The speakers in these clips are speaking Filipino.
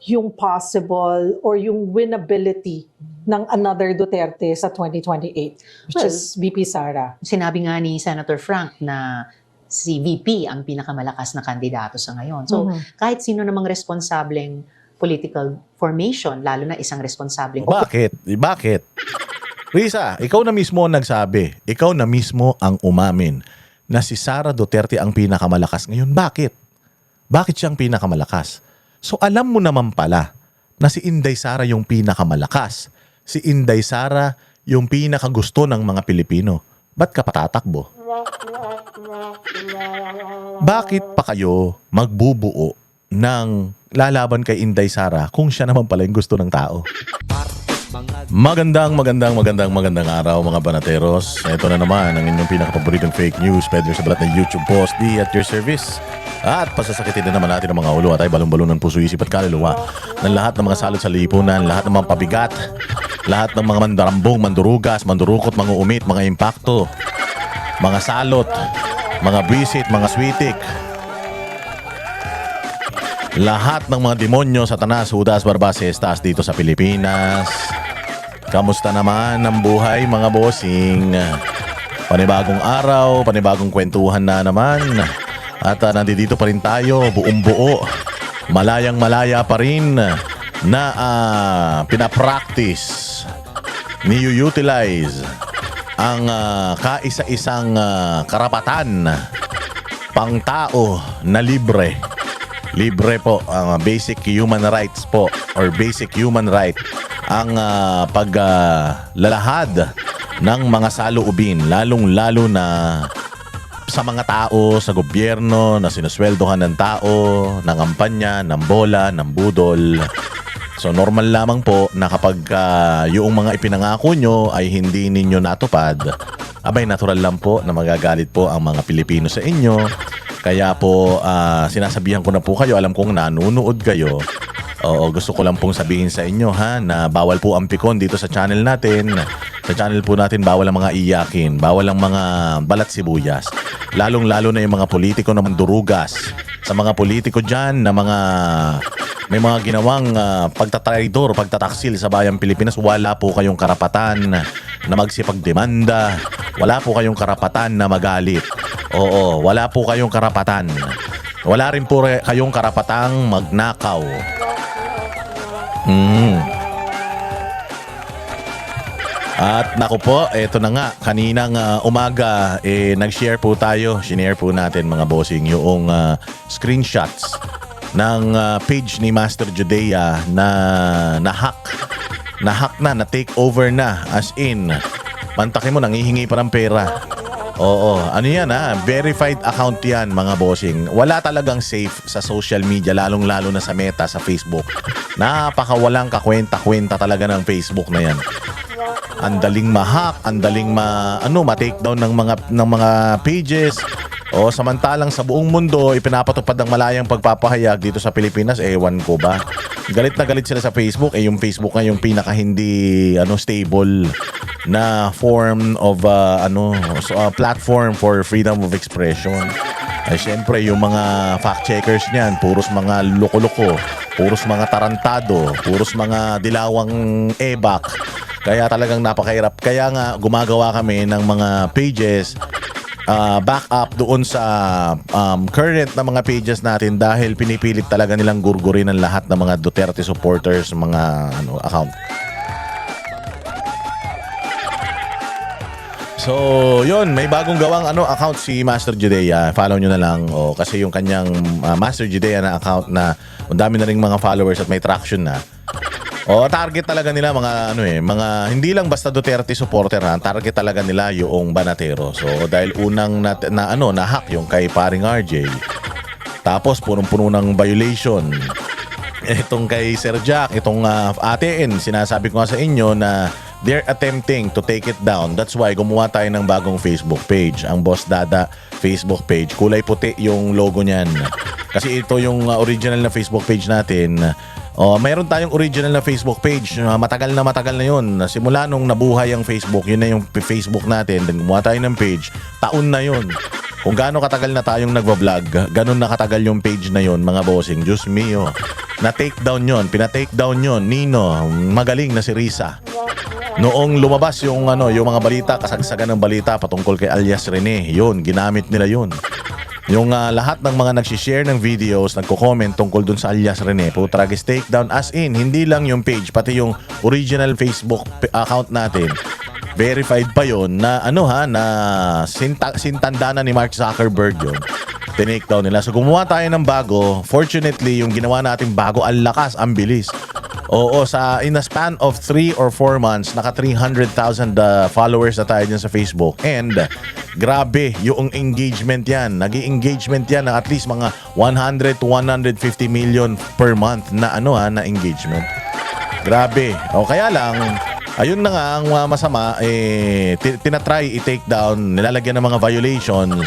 yung possible or yung winnability ng another Duterte sa 2028, which is VP Sara. Sinabi nga ni Senator Frank na si VP ang pinakamalakas na kandidato sa ngayon. So, kahit sino namang responsableng political formation, lalo na isang responsableng... Bakit? Bakit? Risa, ikaw na mismo ang nagsabi. Ikaw na mismo ang umamin na si Sara Duterte ang pinakamalakas ngayon. Bakit? Bakit siyang pinakamalakas? So alam mo naman pala na si Inday Sara yung pinakamalakas. Si Inday Sara yung pinakagusto ng mga Pilipino. Ba't ka patatakbo? Bakit pa kayo magbubuo ng lalaban kay Inday Sara kung siya naman pala yung gusto ng tao? Magandang araw mga banateros. Ito na naman ang inyong pinakapaboritong fake news, Pedro sa balat na YouTube post, di at your service. At pasasakitin na naman natin ang mga ulo at ay balong-balong ng puso, isip at kaluluwa ng lahat ng mga salot sa lipunan, lahat ng mga pabigat, lahat ng mga mandarambong, mandurugas, mandurukot, mga umit, mga impacto, mga salot, mga bisit, mga switik, lahat ng mga demonyo, satanas, hudas, barbas, estas dito sa Pilipinas. Kamusta naman ang buhay mga bossing? Panibagong araw, panibagong kwentuhan na naman. At nandito pa rin tayo, buong buo, malayang malaya pa rin na pinapractice, ni-utilize ang kaisa-isang karapatan pang tao na libre. Libre po, ang basic human rights po, or basic human right, ang paglalahad ng mga saloobin, lalong-lalo na sa mga tao, sa gobyerno na sinusweldohan ng tao, ng kampanya, ng bola, ng budol. So normal lamang po na kapag yung mga ipinangako nyo ay hindi ninyo natupad, abay natural lang po na magagalit po ang mga Pilipino sa inyo. Kaya po sinasabihan ko na po kayo, alam kong nanunood kayo. Oo, gusto ko lang pong sabihin sa inyo na bawal po ang pikon dito sa channel natin. Sa channel po natin bawal ang mga iyakin, bawal ang mga balat sibuyas. Lalong-lalo na yung mga politiko na mandurugas. Sa mga politiko dyan na may mga ginawang pagtatraidor, pagtataksil sa bayang Pilipinas, wala po kayong karapatan na magsipagdemanda. Wala po kayong karapatan na magalit. Oo, wala po kayong karapatan. Wala rin po kayong karapatang magnakaw. At naku po, eto na nga, kaninang umaga nag-share po tayo, shinare po natin mga bossing yung screenshots ng page ni Master Judea na na-hack na take over na, as in pantakin mo, nangihingi pa ng pera. Oo, ano yan verified account yan mga bossing. Wala talagang safe sa social media, lalong-lalo na sa Meta, sa Facebook. Napakawalang kakwenta-kwenta talaga ng Facebook na yan. Ang daling ma-hack, ang daling ma-takedown ng mga pages. O samantalang sa buong mundo ipinapatupad ang malayang pagpapahayag, dito sa Pilipinas ewan ko ba. Galit na galit sila sa Facebook, yung Facebook nga yung pinaka hindi stable na form of platform for freedom of expression. Ay syempre yung mga fact checkers niyan, puros mga loko-loko, puros mga tarantado, puros mga dilawang ebak. Kaya talagang napakahirap. Kaya nga gumagawa kami ng mga pages back up doon sa current na mga pages natin, dahil pinipilit talaga nilang gurgurin ang lahat ng mga Duterte supporters, mga account. So, yun, may bagong gawang account si Master Judea. Follow nyo na lang. Kasi yung kanyang Master Judea na account na ang dami na ring mga followers at may traction na. Target talaga nila mga mga hindi lang basta Duterte supporter target talaga nila yung banatero. So dahil unang na-hack yung kay paring RJ. Tapos punong-puno ng violation. Itong kay Sir Jack, itong ATN, sinasabi ko nga sa inyo na they're attempting to take it down. That's why gumawa tayo ng bagong Facebook page, ang Boss Dada Facebook page. Kulay puti yung logo niyan. Kasi ito yung original na Facebook page natin. Mayroon tayong original na Facebook page. Matagal na yun. Simula nung nabuhay ang Facebook, yun na yung Facebook natin. Then gumawa tayo ng page. Taon na yun. Kung gaano katagal na tayong nagwa-vlog, ganun na katagal yung page na yon, mga bossing. Diyos mio. Na-take down yon, pina-take down yon. Nino, magaling na si Risa. Noong lumabas yung yung mga balita, kasagsagan ng balita patungkol kay alias Rene, yun, ginamit nila yun. Yung lahat ng mga nagsishare ng videos, nagko-comment tungkol dun sa alias Rene, putragis take down, as in, hindi lang yung page, pati yung original Facebook account natin. Verified pa yon na na sintanda na ni Mark Zuckerberg yun. Tinake down nila. So gumawa tayo ng bago. Fortunately, yung ginawa natin bago, ang lakas, ang bilis. Oo, in a span of 3 or 4 months, naka 300,000 followers na tayo dyan sa Facebook. And grabe, yung engagement yan. Nag-i-engagement yan ng at least mga 100 to 150 million per month na na engagement. Grabe. O kaya lang, ayun na nga ang masama, tinatry i-take down, nilalagyan ng mga violations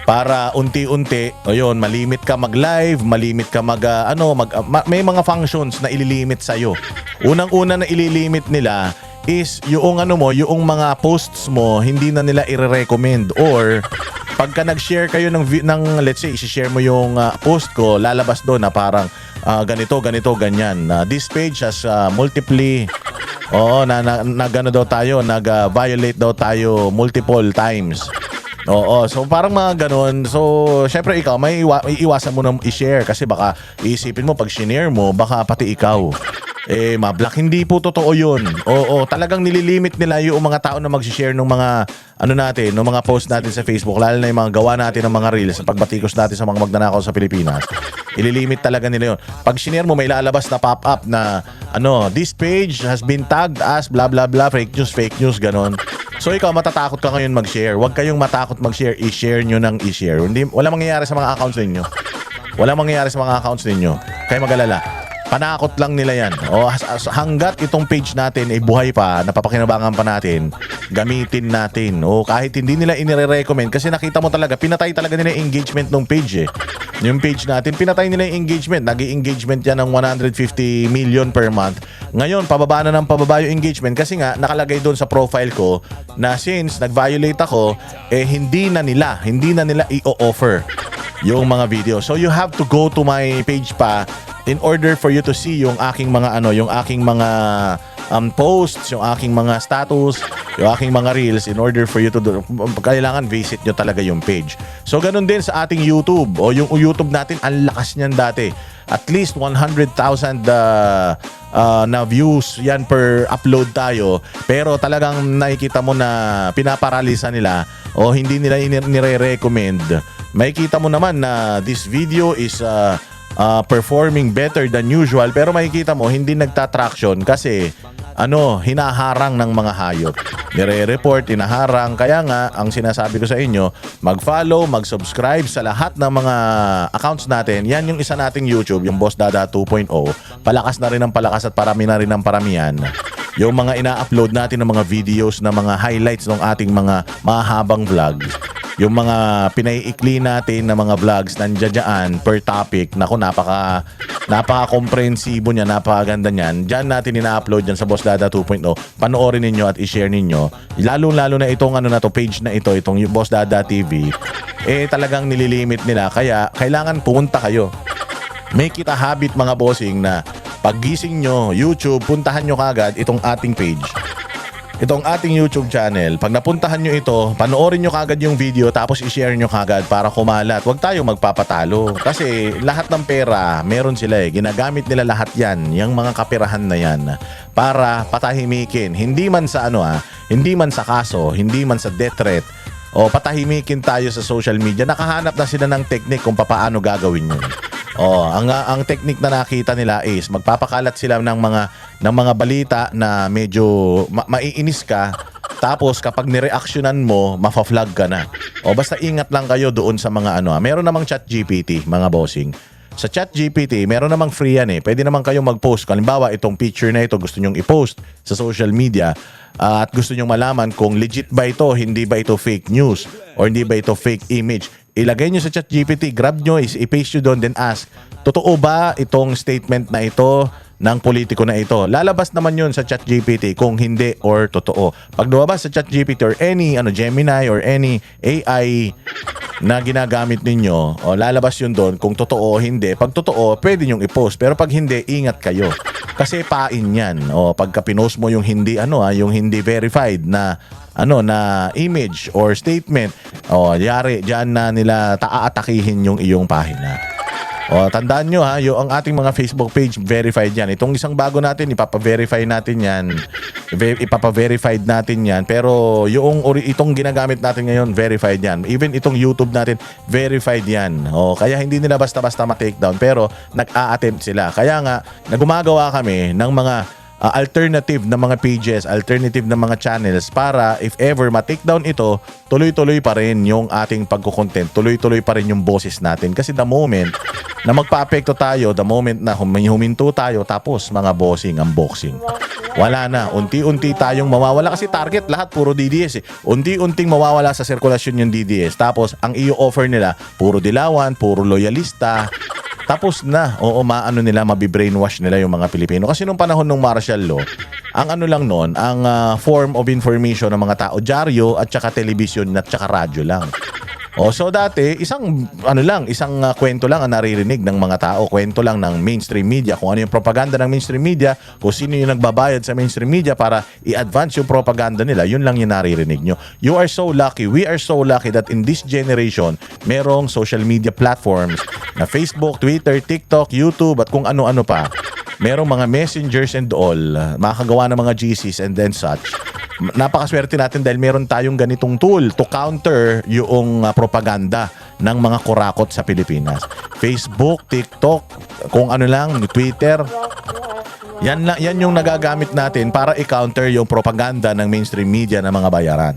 para unti-unti, malimit ka mag-live, malimit ka may mga functions na ililimit sa'yo. Unang-una na ililimit nila is yung yung mga posts mo, hindi na nila i-recommend, or pagka nag-share kayo ng let's say, i-share mo yung post ko, lalabas doon na parang ganito, ganyan. This page has multiply nag-violate daw tayo multiple times. Oo, so parang mga ganun. So, syempre ikaw, may iiwasan mo nang i-share kasi baka iisipin mo pag shinare mo, baka pati ikaw ma-block. Hindi po totoo yun. Oo, talagang nililimit nila yung mga tao na mag-share ng mga natin, ng mga post natin sa Facebook, lalo na yung mga gawa natin ng mga reels, pagbatikos natin sa mga magnanakaw sa Pilipinas. Ililimit talaga nila yun. Pag shinare mo, may lalabas na pop-up na this page has been tagged as blah blah blah, fake news, ganon. So ikaw, matatakot ka ngayon mag-share. Huwag kayong matakot mag-share. I-share nyo ng i-share. Wala mangyayari sa mga accounts ninyo. Wala mangyayari sa mga accounts ninyo. Kaya mag-alala. Panakot lang nila yan. Hanggat itong page natin ay buhay pa, napapakinabangan pa natin, gamitin natin. Kahit hindi nila inire-recommend, kasi nakita mo talaga, pinatay talaga nila yung engagement ng page Yung page natin, pinatay nila yung engagement. Nag-i-engagement yan ng 150 million per month. Ngayon, pababa na ng pababa yung engagement kasi nga, nakalagay doon sa profile ko na since nag-violate ako, hindi na nila i-offer yung mga video. So you have to go to my page pa in order for you to see yung aking mga yung aking mga posts, yung aking mga status, yung aking mga reels, in order for you to do, kailangan visit nyo talaga yung page. So ganun din sa ating YouTube. Yung YouTube natin, ang lakas niyan dati. At least 100,000 na views yan per upload tayo. Pero talagang nakikita mo na pinaparalisa nila o hindi nila nire-recommend. Makikita mo naman na this video is performing better than usual, pero makikita mo hindi nagtatraction kasi hinaharang ng mga hayop. Nire-report, hinaharang. Kaya nga, ang sinasabi ko sa inyo, mag-follow, mag-subscribe sa lahat ng mga accounts natin. Yan yung isa nating YouTube, yung Boss Dada 2.0. Palakas na rin ang palakas at parami na rin ang paramihan. Yung mga ina-upload natin ng mga videos na mga highlights ng ating mga mahabang vlogs. Yung mga pinaiikli natin na mga vlogs nandiyan per topic. Naku, napaka-komprehensibo niya, napakaganda niyan. Diyan natin ina-upload yan sa Boss Dada 2.0. Panoorin ninyo at i-share ninyo. Lalo na itong page na ito, itong Boss Dada TV. Talagang nililimit nila. Kaya kailangan pumunta kayo. Make it a habit, mga bossing, na paggising nyo, YouTube, puntahan nyo kagad itong ating page. Itong ating YouTube channel, pag napuntahan nyo ito, panoorin nyo kagad yung video tapos i-share nyo kagad para kumalat. Huwag tayong magpapatalo. Kasi lahat ng pera, meron sila Ginagamit nila lahat yan, yung mga kapirahan na yan, para patahimikin. Hindi man sa hindi man sa kaso, hindi man sa death threat, o patahimikin tayo sa social media. Nakahanap na sila ng technique kung paano gagawin yun. Ang technique na nakita nila is magpapakalat sila ng mga balita na medyo maiinis ka, tapos kapag nireaksyonan mo, mafa-flag ka na. Basta ingat lang kayo doon sa mga meron namang ChatGPT, mga bossing. Sa ChatGPT, meron namang free yan Pwede naman kayong mag-post. Halimbawa, itong picture na ito gusto nyong i-post sa social media at gusto nyong malaman kung legit ba ito, hindi ba ito fake news, or hindi ba ito fake image. Ilagay nyo sa ChatGPT, grab nyo, i-paste nyo doon, then ask, totoo ba itong statement na ito ng politiko na ito. Lalabas naman yun sa ChatGPT kung hindi or totoo. Pag lumabas sa ChatGPT or any Gemini or any AI na ginagamit ninyo, lalabas yun doon kung totoo o hindi. Pag totoo, pwede nyong i-post. Pero pag hindi, ingat kayo. Kasi pain yan. Pagka pinost mo yung hindi yung hindi verified na na image or statement, yari diyan na nila aatakihin yung iyong pahina. Tandaan nyo yung ang ating mga Facebook page verified yan. Itong isang bago natin, ipapa-verify natin yan. Ipapa-verified natin yan. Pero itong ginagamit natin ngayon, verified yan. Even itong YouTube natin, verified yan. Kaya hindi nila basta-basta ma-takedown. Pero nag-a-attempt sila. Kaya nga, nagumagawa kami ng mga alternative na mga pages, alternative na mga channels para if ever ma-takedown ito, tuloy-tuloy pa rin yung ating pagkukontent, tuloy-tuloy pa rin yung boses natin. Kasi the moment na magpa-apekto tayo, the moment na huminto tayo, tapos mga bossing, unboxing. Wala na. Unti-unti tayong mawawala kasi target lahat puro DDS. Unti-unting mawawala sa sirkulasyon yung DDS. Tapos ang offer nila, puro dilawan, puro loyalista. Tapos na, nila, mabibrainwash nila yung mga Pilipino. Kasi nung panahon ng martial law, ang lang noon, ang form of information ng mga tao, dyaryo at saka television at saka radyo lang. So dati, isang kwento lang ang naririnig ng mga tao, kwento lang ng mainstream media, kung ano yung propaganda ng mainstream media, kung sino yung nagbabayad sa mainstream media para i-advance yung propaganda nila, yun lang yung naririnig nyo. You are so lucky, we are so lucky that in this generation, merong social media platforms na Facebook, Twitter, TikTok, YouTube at kung ano-ano pa. Merong mga messengers and all, makakagawa ng mga GCs and then such. Napakaswerte natin dahil meron tayong ganitong tool to counter yung propaganda ng mga kurakot sa Pilipinas. Facebook, TikTok, kung ano lang, Twitter. Yan yung nagagamit natin para i-counter yung propaganda ng mainstream media ng mga bayaran.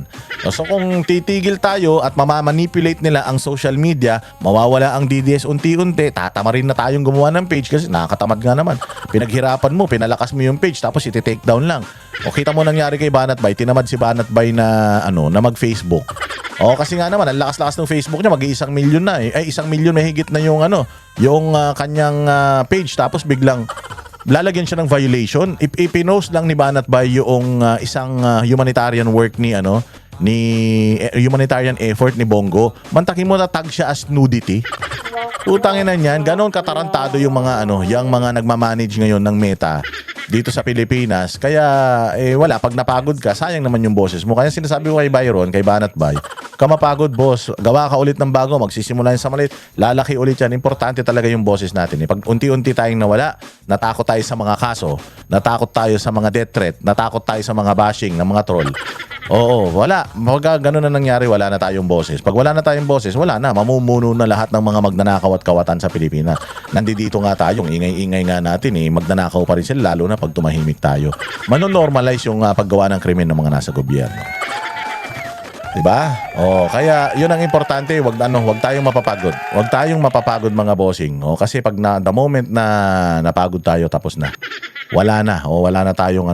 So kung titigil tayo at mamamanipulate nila ang social media, mawawala ang DDS unti-unti, tatama rin na tayong gumawa ng page kasi nakakatamad nga naman. Pinaghirapan mo, pinalakas mo yung page tapos iti-take down lang. O kita mo nangyari kay Banat Bay, tinamad si Banat Bay na mag-Facebook. Kasi nga naman, ang lakas-lakas ng Facebook niya, mag-1 milyon na eh. Ay, 1 milyon mahigit na yung kanyang page tapos biglang lalagyan siya ng violation. Ipinost lang ni Banat Bay yung isang humanitarian work ni humanitarian effort ni Bongo. Mantakin mo na tag siya as nudity. Utangin na niyan, ganon katarantado yung mga yung mga nagmamanage ngayon ng Meta dito sa Pilipinas. Kaya wala, pag napagod ka, sayang naman yung boses mo. Kaya sinasabi ko kay Byron, kay Banat Bay, mapagod boss, gawa ka ulit ng bago, magsisimula sa maliit, lalaki ulit yan. Importante talaga yung boses natin. Pag unti-unti tayong nawala, natakot tayo sa mga kaso, natakot tayo sa mga death threat, natakot tayo sa mga bashing ng mga troll. Wala. Pag ganun na nangyari, wala na tayong boses. Pag wala na tayong boses, wala na. Mamumuno na lahat ng mga magnanakaw at kawatan sa Pilipinas. Nandito nga tayong ingay-ingay nga natin magnanakaw pa rin sila, lalo na pag tumahimik tayo. Manonormalize yung paggawa ng krimen ng mga nasa gobyerno. Diba? Kaya yun ang importante, wag tayong mapapagod. Wag tayong mapapagod mga bossing. Kasi pag the moment na napagod tayo, tapos na. Wala na tayong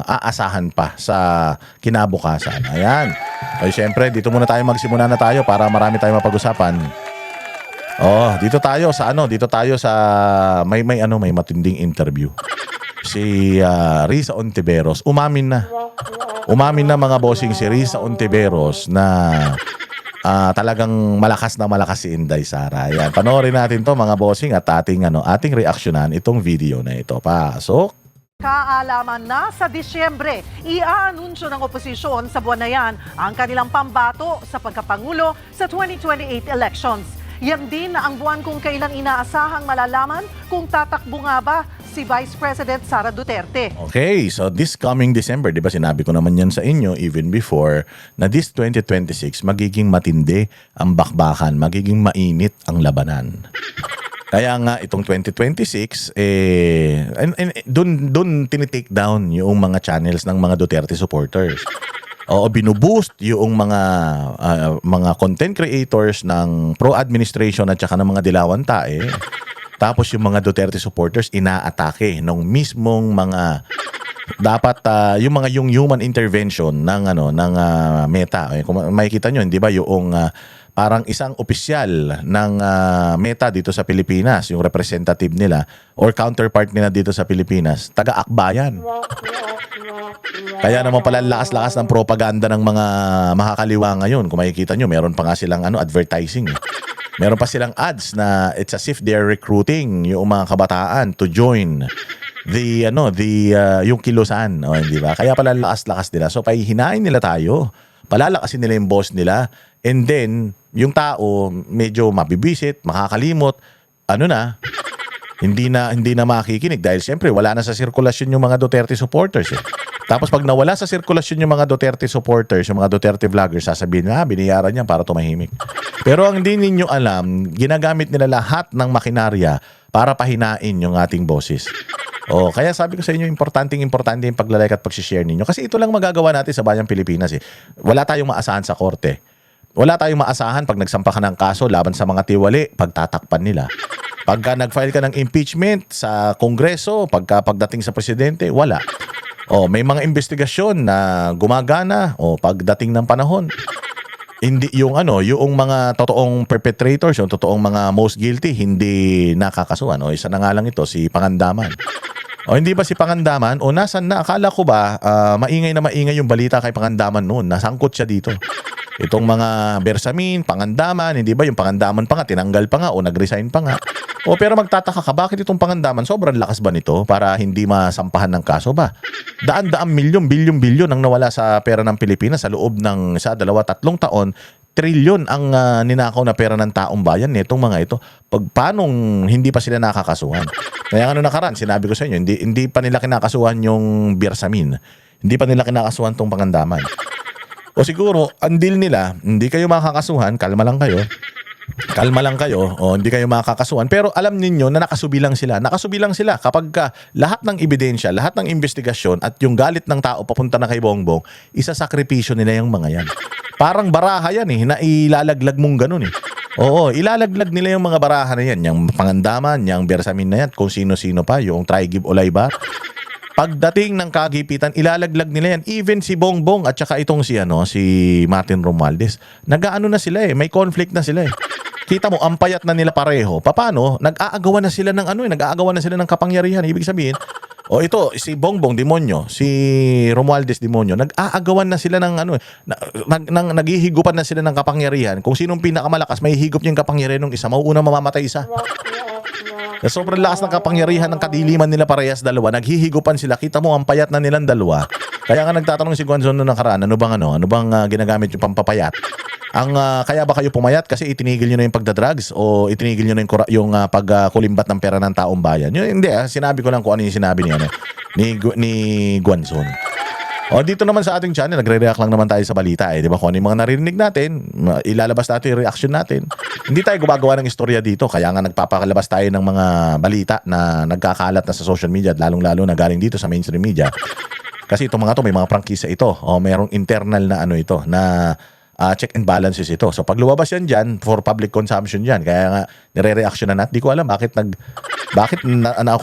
aasahan pa sa kinabukasan. Ayan. Siyempre, dito muna tayo magsimula na tayo para marami tayong mapag-usapan. Dito tayo sa may matinding interview. Si Risa Ontiveros, umamin na mga bossing si Risa Ontiveros na talagang malakas si Inday Sara. Ayan, panoorin natin to mga bossing at ating reaksyonan itong video na ito. Pasok! Kaalaman na sa Disyembre, iaanunsyo ng oposisyon sa buwan na yan ang kanilang pambato sa pagkapangulo sa 2028 elections. Yan din ang buwan kung kailan inaasahang malalaman kung tatakbo nga ba si Vice President Sara Duterte. Okay, so this coming December, di ba sinabi ko naman yan sa inyo even before na this 2026 magiging matindi ang bakbakan, magiging mainit ang labanan. Kaya nga itong 2026 doon tinitake down yung mga channels ng mga Duterte supporters. Binuboost yung mga content creators ng pro-administration at saka ng mga dilawan tae. Tapos yung mga Duterte supporters inaatake ng mismong mga dapat yung human intervention ng Meta. Kung makikita nyo, hindi ba yung parang isang opisyal ng Meta dito sa Pilipinas, yung representative nila or counterpart nila dito sa Pilipinas, taga-akbayan. Kaya naman pala lakas-lakas ng propaganda ng mga makakaliwa ngayon. Kung makikita nyo, meron pa nga silang advertising. Meron pa silang ads na it's as if they're recruiting yung mga kabataan to join yung kilusan, di ba? Kaya pala lakas-lakas nila. So pahihinain nila tayo. Palalakasin nila yung boss nila. And then, yung tao medyo mabibisit, makakalimot, hindi na makikinig dahil siyempre wala na sa sirkulasyon yung mga Duterte supporters eh. Tapos pag nawala sa sirkulasyon yung mga Duterte supporters, yung mga Duterte vloggers, sasabihin na biniyaran niya para tumahimik. Pero ang hindi ninyo alam, ginagamit nila lahat ng makinarya para pahinain yung ating boses. Kaya sabi ko sa inyo, importante yung paglalike at pag-share ninyo. Kasi ito lang magagawa natin sa Bayang Pilipinas eh. Wala tayong maasahan sa korte. Wala tayong maasahan pag nagsampa ka ng kaso laban sa mga tiwali, pagtatakpan nila. Pagka nag-file ka ng impeachment sa Kongreso, pagdating sa presidente, wala. May mga investigasyon na gumagana pagdating ng panahon. Hindi yung mga totoong perpetrators, yung totoong mga most guilty, hindi nakakasuhan. Isa na nga lang ito, si Pangandaman. Hindi ba si Pangandaman? Nasan na? Akala ko ba maingay yung balita kay Pangandaman noon. Nasangkot siya dito. Itong mga Bersamin, Pangandaman, hindi ba yung Pangandaman pa nga, tinanggal pa nga o nag-resign pa nga. Pero magtataka ka, bakit itong Pangandaman, sobrang lakas ba nito para hindi masampahan ng kaso ba? Daan-daang milyon, bilyon ang nawala sa pera ng Pilipinas sa loob ng 1, 2, 3 taon. Trilyon ang ninakaw na pera ng taong bayan nitong mga ito. Paanong hindi pa sila nakakasuhan? Kaya nakaraan, sinabi ko sa inyo, hindi pa nila kinakasuhan yung Bersamin. Hindi pa nila kinakasuhan tong Pangandaman. Siguro, ang deal nila, hindi kayo makakasuhan, kalma lang kayo, hindi kayo makakasuhan. Pero alam ninyo na nakasubilang sila. Nakasubilang sila kapag lahat ng ebidensya, lahat ng investigasyon at yung galit ng tao papunta na kay Bongbong, isasakripisyo nila yung mga yan. Parang baraha yan na ilalaglag mong ganun ilalaglag nila yung mga baraha na yan. Yung Pangandaman, yung Bersamin na yan, kung sino-sino pa, yung try, give, o laybar. Pagdating ng kagipitan, ilalaglag nila yan. Even si Bongbong at saka itong si Martin Romualdez. Nag-aano na sila may conflict na sila Kita mo, ang payat na nila pareho. Paano? Nag-aagawan na sila ng kapangyarihan. Ibig sabihin, ito, si Bongbong, demonyo. Si Romualdez, demonyo. Nag-aagawan na sila ng naghihigupan na sila ng kapangyarihan. Kung sinong pinakamalakas, may higop niya yung kapangyarihan ng isa, mauuna mamamatay isa. Sobrang lakas ng kapangyarihan ng kadiliman nila parehas dalawa. Naghihigupan sila. Kita mo, ang payat na nilang dalawa. Kaya nga nagtatanong si Guanzon noong nakaraan, ano bang ginagamit yung pampapayat? Kaya ba kayo pumayat kasi itinigil nyo na yung pagdadrugs o itinigil nyo na yung pagkulimbat ng pera ng taong bayan? Yun, hindi sinabi ko lang kung ano yung sinabi ni Guanzon. Dito naman sa ating channel, nagre-react lang naman tayo sa balita di ba? Kung ano yung mga naririnig natin, ilalabas natin yung reaction natin. Hindi tayo gumagawa ng istorya dito, kaya nga nagpapakalabas tayo ng mga balita na nagkakalat na sa social media at lalong-lalo na galing dito sa mainstream media. Kasi itong mga to, may mga prangkisa ito. Mayroong internal na na check and balances ito. So pag lumabas yan dyan, for public consumption dyan. Kaya nga, nire-reaction na natin. Di ko alam bakit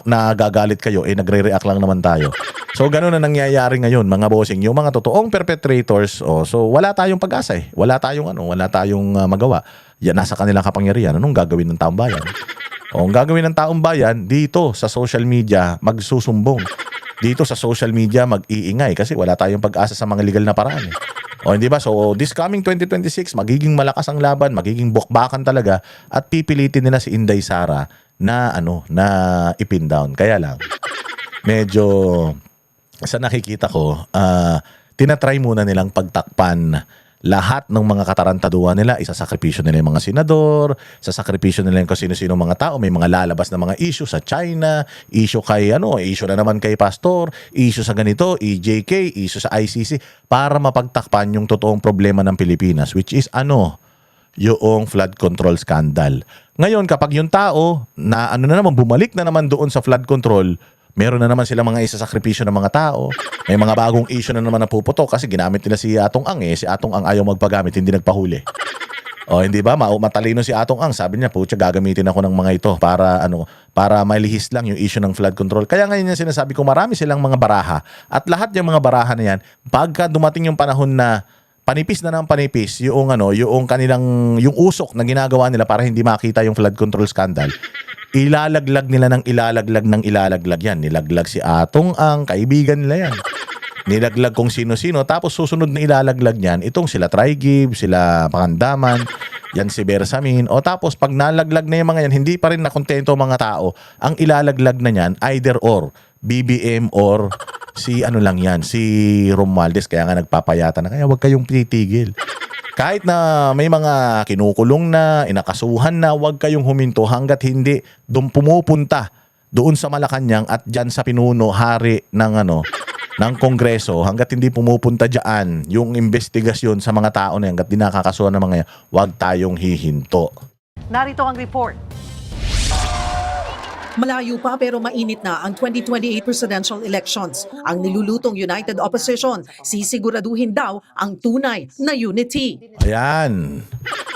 nagagalit kayo, nagre-react lang naman tayo. So ganun na nangyayari ngayon, mga bossing. Yung mga totoong perpetrators, so wala tayong pag-asa Wala tayong magawa. Yan, nasa kanilang kapangyarihan. Anong gagawin ng taong bayan? Ang gagawin ng taong bayan, dito sa social media, magsusumbong. Dito sa social media, mag-iingay kasi wala tayong pag-asa sa mga legal na paraan hindi ba? So this coming 2026, magiging malakas ang laban, magiging bukbakan talaga at pipilitin nila si Inday Sara na ipin down. Kaya lang, medyo sa nakikita ko, tinatry muna nilang pagtakpan lahat ng mga katarantaduhan nila. Isasakripisyo nila yung mga senador, sasakripisyo nila yung kung sino-sino mga tao. May mga lalabas na mga issue sa China, issue kay issue na naman kay Pastor, issue sa ganito, EJK, issue sa ICC, para mapagtakpan yung totoong problema ng Pilipinas, which is yung flood control scandal. Ngayon, kapag yung tao na na naman, bumalik na naman doon sa flood control, meron na naman sila mga isasakripisyo ng mga tao. May mga bagong issue na naman napuputok kasi ginamit nila si Atong Ang Si Atong Ang ayaw magpagamit, hindi nagpahuli. Hindi ba? Matalino si Atong Ang. Sabi niya, putya, gagamitin ako ng mga ito para malihis lang yung issue ng flood control. Kaya ngayon yung sinasabi ko, marami silang mga baraha. At lahat yung mga baraha na yan, pagka dumating yung panahon na panipis na ng panipis yung yung kanilang yung usok na ginagawa nila para hindi makita yung flood control scandal. Ilalaglag nila ng ilalaglag yan. Nilaglag si Atong ang kaibigan nila yan. Nilaglag kung sino-sino, tapos susunod na ilalaglag niyan itong sila Trigib, sila Pangandaman, yan si Bersamin. O tapos pag nalaglag na yung mga yan, hindi pa rin nakontento ang mga tao. Ang ilalaglag na yan, either or BBM or si lang yan, si Romualdez. Kaya nga nagpapayata na, kaya wag kayong titigil. Kahit na may mga kinukulong na, inakasuhan na, wag kayong huminto hanggat hindi doon pumupunta doon sa Malacanang at dyan sa pinuno hari ng ng Kongreso, hanggat hindi pumupunta dyan yung investigasyon sa mga tao na yan, hanggat di nakakasuhan ng mga yan, wag tayong hihinto. Narito ang report. Malayo pa pero mainit na ang 2028 presidential elections. Ang nilulutong United Opposition, sisiguraduhin daw ang tunay na unity. Ayan.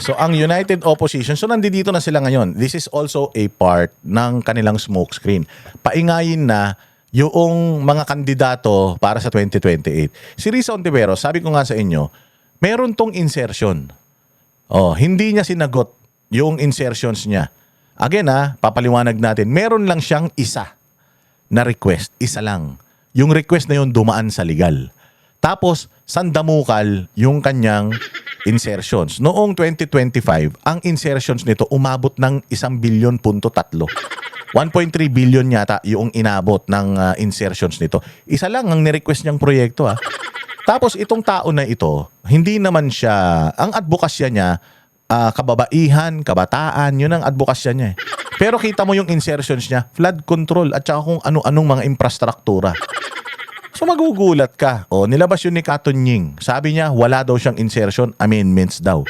So ang United Opposition, so nandito na sila ngayon. This is also a part ng kanilang smokescreen. Paingayin na yung mga kandidato para sa 2028. Si Risa Ontiveros, sabi ko nga sa inyo, meron tong insertion. Hindi niya sinagot yung insertions niya. Again papaliwanag natin, meron lang siyang isa na request, isa lang. Yung request na yun dumaan sa legal. Tapos, sandamukal yung kanyang insertions. Noong 2025, ang insertions nito umabot ng 1.3 billion. 1.3 billion yata yung inabot ng insertions nito. Isa lang ang nirequest niyang proyekto. Tapos itong tao na ito, hindi naman siya, ang advokasya niya, kababaihan, kabataan, yun ang advokasya niya. Pero kita mo yung insertions niya, flood control at saka kung ano-anong mga infrastruktura. So magugulat ka. Nilabas yun ni Katunying. Sabi niya, wala daw siyang insertion, amendments daw.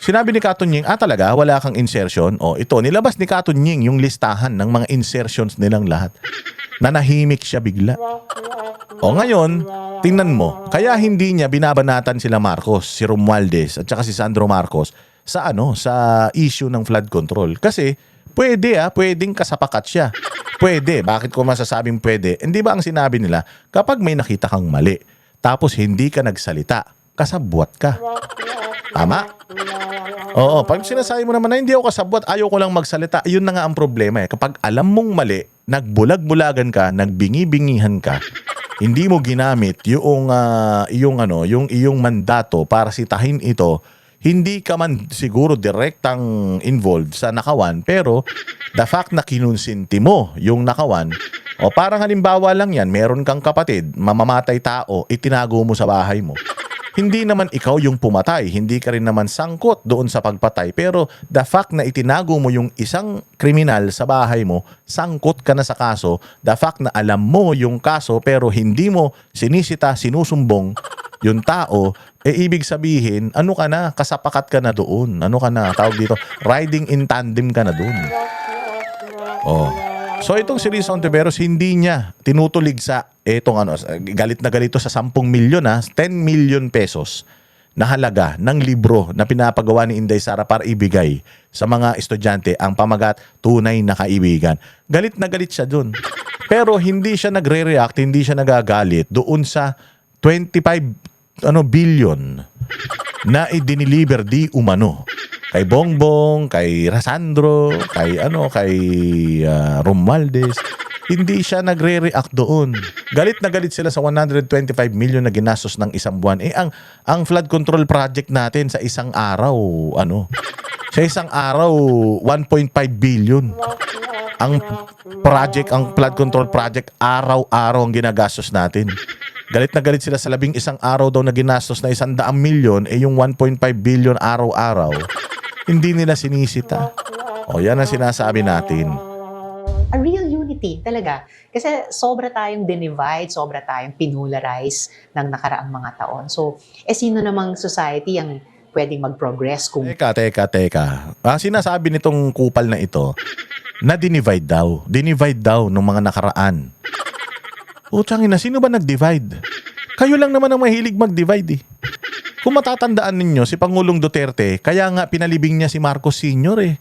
Sinabi ni Katunying, talaga, wala kang insertion? Ito, nilabas ni Katunying yung listahan ng mga insertions nilang lahat. Nanahimik siya bigla. Ngayon, tingnan mo, kaya hindi niya binabanatan sila Marcos, si Romualdez at saka si Sandro Marcos sa sa issue ng flood control. Kasi pwedeng kasapakat siya. Pwede. Bakit ko masasabing pwede? Hindi ba ang sinabi nila, kapag may nakita kang mali, tapos hindi ka nagsalita, kasabwat ka. Tama? Oo, pag sinasabi mo naman na hindi ako kasabwat, ayaw ko lang magsalita, yun na nga ang problema. Kapag alam mong mali, nagbulag-bulagan ka, nagbingi-bingihan ka, hindi mo ginamit yung iyong mandato para sitahin ito, hindi ka man siguro direktang involved sa nakawan, pero the fact na kinonsinti mo yung nakawan, parang halimbawa lang yan, meron kang kapatid, mamamatay tao, itinago mo sa bahay mo. Hindi naman ikaw yung pumatay, hindi ka rin naman sangkot doon sa pagpatay, pero the fact na itinago mo yung isang kriminal sa bahay mo, sangkot ka na sa kaso. The fact na alam mo yung kaso pero hindi mo sinisita, sinusumbong yung tao, ibig sabihin, ka na, kasapakat ka na doon. Tawag dito, riding in tandem ka na doon. So itong si Risa Ontiveros, hindi niya tinutulig sa galit na galito sa 10 milyon 10 million pesos na halaga ng libro na pinapagawa ni Inday Sara para ibigay sa mga estudyante ang pamagat Tunay na Kaibigan. Galit na galit siya dun. Pero hindi siya nagre-react, hindi siya nagagalit doon sa 25 billion na i-deliver di umano kay Bongbong, kay Rasandro, kay Romualdez. Hindi siya nagre-react doon. Galit na galit sila sa 125 million na ginastos ng isang buwan. Ang flood control project natin sa isang araw, sa isang araw 1.5 billion. Ang flood control project, araw-araw ang ginagastos natin. Galit na galit sila sa 11 araw daw na ginastos na 100 milyon, yung 1.5 billion araw-araw, hindi nila sinisita. Yan ang sinasabi natin. A real unity talaga. Kasi sobra tayong dinivide, sobra tayong pinolarize ng nakaraang mga taon. So, sino namang society ang pwedeng mag-progress kung... Teka. Sinasabi nitong kupal na ito na dinivide daw ng mga nakaraan. Tsangina, sino ba nag-divide? Kayo lang naman ang mahilig mag-divide eh. Kung matatandaan ninyo, si Pangulong Duterte, kaya nga pinalibing niya si Marcos Sr.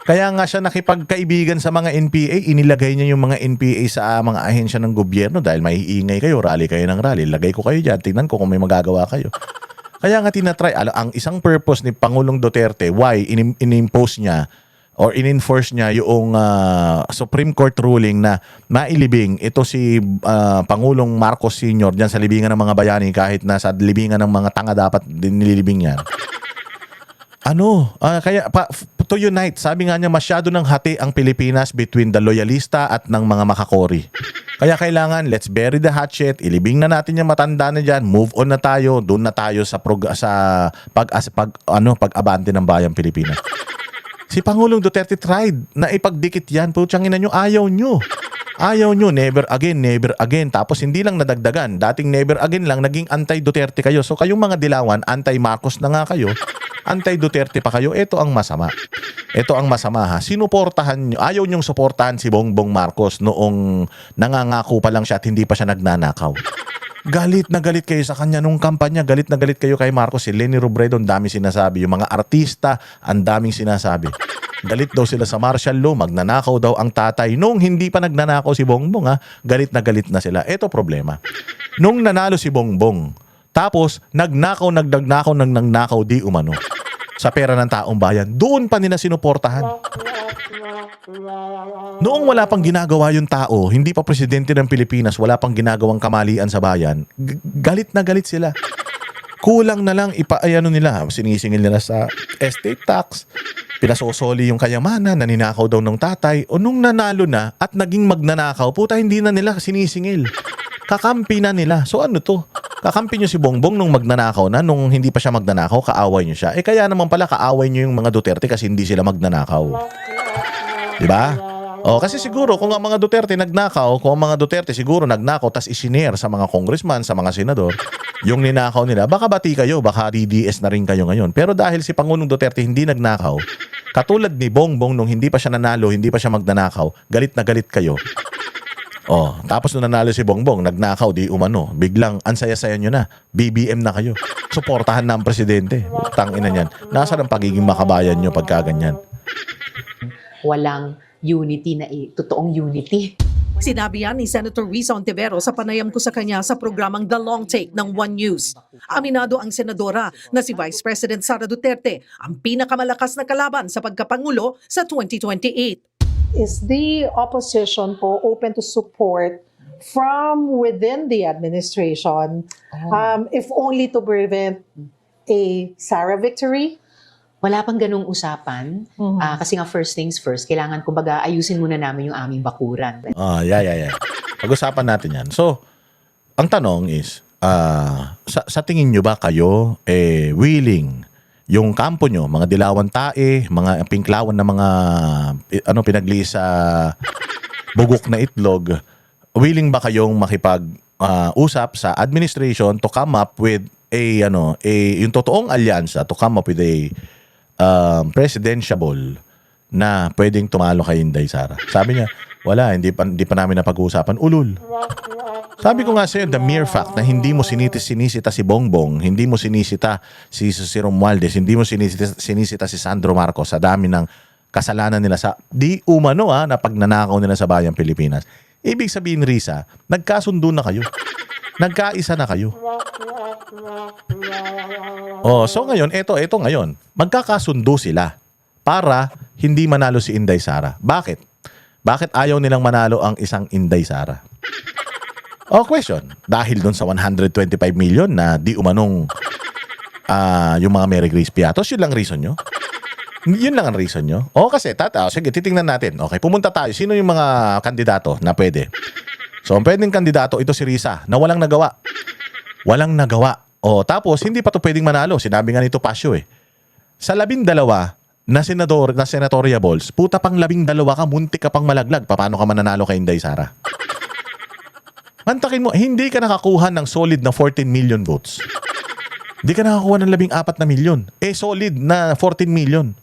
Kaya nga siya nakipagkaibigan sa mga NPA, inilagay niya yung mga NPA sa mga ahensya ng gobyerno dahil maiingay kayo, rally kayo ng rally, lagay ko kayo dyan, tingnan ko kung may magagawa kayo. Kaya nga tinatry, ang isang purpose ni Pangulong Duterte, why in-impose niya or in-enforce niya yung Supreme Court ruling na mailibing ito si Pangulong Marcos Sr. dyan sa libingan ng mga bayani kahit nasa libingan ng mga tanga dapat din nililibing yan. To unite, sabi nga niya masyado ng hati ang Pilipinas between the loyalista at ng mga makakori. Kaya kailangan, let's bury the hatchet, ilibing na natin yung matanda na dyan, move on na tayo, doon na tayo sa pag-abante ng bayang Pilipinas. Si Pangulong Duterte tried na ipagdikit yan, putyang ina nyo, ayaw nyo. Ayaw nyo, never again, never again. Tapos hindi lang nadagdagan, dating never again lang, naging anti-Duterte kayo. So kayong mga dilawan, anti-Marcos na nga kayo, anti-Duterte pa kayo, ito ang masama. Ito ang masama ha. Sinuportahan nyo, ayaw nyong suportahan si Bongbong Marcos noong nangangako pa lang siya at hindi pa siya nagnanakaw. Galit na galit kayo sa kanya nung kampanya, galit na galit kayo kay Marcos. Si Leni Robredo, ang dami sinasabi. Yung mga artista, ang daming sinasabi. Galit daw sila sa martial law, magnanakaw daw ang tatay. Nung hindi pa nagnanakaw si Bongbong ha, galit na sila. Ito problema. Nung nanalo si Bongbong, tapos nagnakaw di umano sa pera ng taong bayan, doon pa nila sinuportahan. Noong wala pang ginagawa yung tao, hindi pa presidente ng Pilipinas, wala pang ginagawang kamalian sa bayan, galit na galit sila. Kulang na lang nila, sinisingil nila sa estate tax, pinasosoli yung kayamanan, naninakaw daw ng tatay, o nung nanalo na at naging magnanakaw, puta hindi na nila sinisingil. Kakampi na nila. So ano to? Kakampi nyo si Bongbong nung magnanakaw na, nung hindi pa siya magnanakaw, kaaway nyo siya. Kaya naman pala kaaway nyo yung mga Duterte kasi hindi sila magnanakaw. Diba? Kasi siguro kung ang mga Duterte nagnakaw, kung ang mga Duterte siguro nagnakaw tas isinare sa mga congressman, sa mga senador, yung ninakaw nila, baka bati kayo, baka DDS na rin kayo ngayon. Pero dahil si Pangulong Duterte hindi nagnakaw, katulad ni Bongbong nung hindi pa siya nanalo, hindi pa siya magnanakaw, galit na galit kayo. Tapos nung nanalo si Bongbong, nagnakaw, di umano. Biglang, ansaya-saya nyo na. BBM na kayo. Suportahan na ang presidente. Utang ina niyan. Nasaan ang pagiging makabayan nyo pagka ganyan? Walang unity na totoong unity. Sinabi yan ni Senator Risa Ontiveros sa panayam ko sa kanya sa programang The Long Take ng One News. Aminado ang senadora na si Vice President Sara Duterte ang pinakamalakas na kalaban sa pagkapangulo sa 2028. Is the opposition po open to support from within the administration, if only to prevent a Sara victory? Wala pang ganung usapan. Kasi nga first things first, kailangan kumbaga ayusin muna namin yung aming bakuran. Yeah. Pag-usapan natin yan. So, ang tanong is, sa tingin nyo ba kayo willing yung kampo nyo, mga dilawan tae, mga pinklawan na mga pinagli sa bugok na itlog, willing ba kayong makipag-usap sa administration to come up with yung totoong alyansa, to come up with a presidential na pwedeng tumalo kay Inday Sara? Sabi niya, wala, hindi pa namin napag-uusapan. Ulul. Sabi ko nga sa'yo, the mere fact na hindi mo sinisita si Bongbong, hindi mo sinisita si Romualdez, hindi mo sinisita si Sandro Marcos sa dami ng kasalanan nila sa di umano na pagnanakaw nila sa bayang Pilipinas. Ibig sabihin, Risa, nagkasundo na kayo. Nagkaisa na kayo. So ngayon, ito ngayon, magkakasundo sila para hindi manalo si Inday Sara. Bakit? Bakit ayaw nilang manalo ang isang Inday Sara? Question. Dahil doon sa 125 million na di umanong yung mga Mary Grace Piatos, yun lang reason nyo? Yun lang ang reason nyo? Kasi, sige, titingnan natin. Okay, pumunta tayo. Sino yung mga kandidato na pwede? So, ang pwedeng kandidato, ito si Risa, na walang nagawa. Walang nagawa. Tapos, hindi pa to pwedeng manalo. Sinabi nga nito Pasio Sa 12 na senatorial balls, puta pang 12 ka, muntik ka pang malaglag. Paano ka mananalo kay Inday Sara? Mantakin mo, hindi ka nakakuha ng solid na 14 million votes. Hindi ka nakakuha ng 14 na milyon. Solid na 14 million.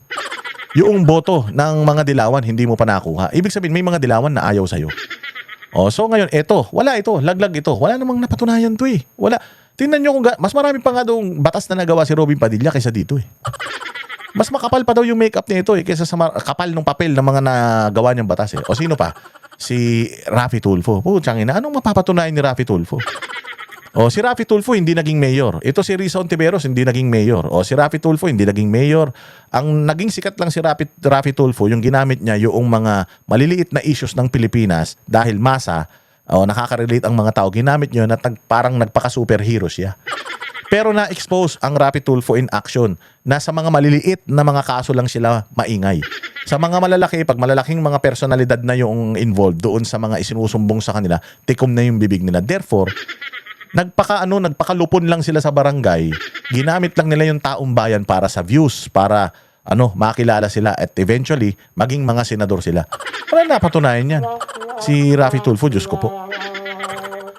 Yung boto ng mga dilawan, hindi mo pa nakuha. Ibig sabihin, may mga dilawan na ayaw sa'yo. So ngayon, wala ito, laglag ito. Wala namang napatunayan to Wala. Tingnan nyo kung mas marami pa nga doong batas na nagawa si Robin Padilla kaysa dito Mas makapal pa daw yung makeup niya ito kaysa sa kapal ng papel ng mga nagawa niyang batas O sino pa? Si Raffy Tulfo. Putsang ina, anong mapapatunayan ni Raffy Tulfo? O si Raffy Tulfo hindi naging mayor. Ito si Risa Ontiveros hindi naging mayor. O si Raffy Tulfo hindi naging mayor. Ang naging sikat lang si Raffy Tulfo, yung ginamit niya yung mga maliliit na issues ng Pilipinas dahil masa, nakaka-relate ang mga tao. Ginamit niya at parang nagpaka-superhero siya. Pero na-expose ang Raffy Tulfo in action na sa mga maliliit na mga kaso lang sila maingay. Sa mga malalaki, pag malalaking mga personalidad na yung involved doon sa mga isinusumbong sa kanila, tikom na yung bibig nila. Therefore, nagpakalupon lang sila sa barangay. Ginamit lang nila yung taong bayan para sa views, para makilala sila at eventually maging mga senador sila. Wala napatunayan yan. Si Raffy Tulfo, Diyos ko po.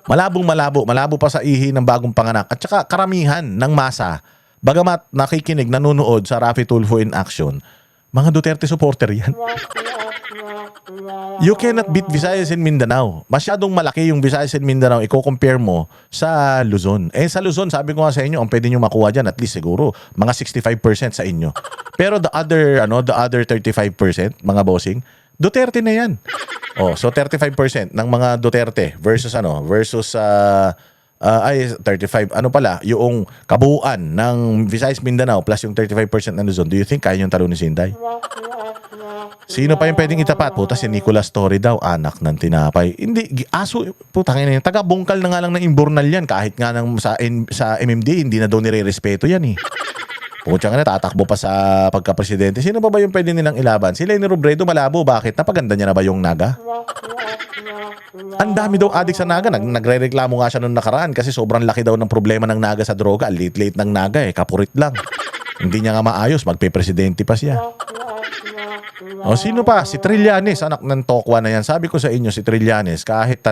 Malabo pa sa ihi ng bagong panganak. At saka karamihan ng masa, bagamat nakikinig, nanonood sa Raffy Tulfo in action, mga Duterte supporter yan. You cannot beat Visayas and Mindanao. Masyadong malaki yung Visayas and Mindanao. Iko-compare mo sa Luzon. Sa Luzon, sabi ko nga sa inyo, ang pwede nyo makuha dyan, at least siguro, mga 65% sa inyo. Pero the other 35%, mga bossing, Duterte na yan. So 35% ng mga Duterte versus 35, yung kabuuan ng Visayas Mindanao plus yung 35% ng Luzon. Do you think kaya yung talo ni Sinday? Sino pa yung pwedeng itapat? Puta, si Nicolas Torre daw, anak ng tinapay. Hindi, putangin na yun. Taga-bungkal na nga lang ng imbornal yan. Kahit nga sa MMD, hindi na daw nire-respeto yan eh. Pucha nga na, tatakbo pa sa pagka-presidente. Sino ba yung pwede nilang ilaban? Si Leni Robredo, malabo. Bakit? Napaganda niya na ba yung Naga? Ang dami daw adik sa Naga. Nagre-reklamo nga siya nung nakaraan kasi sobrang laki daw ng problema ng Naga sa droga. Late-late ng Naga kapurit lang. Hindi niya nga maayos. Magpe-presidente pa siya. Sino pa? Si Trillanes, anak ng tokwa na yan. Sabi ko sa inyo, si Trillanes, kahit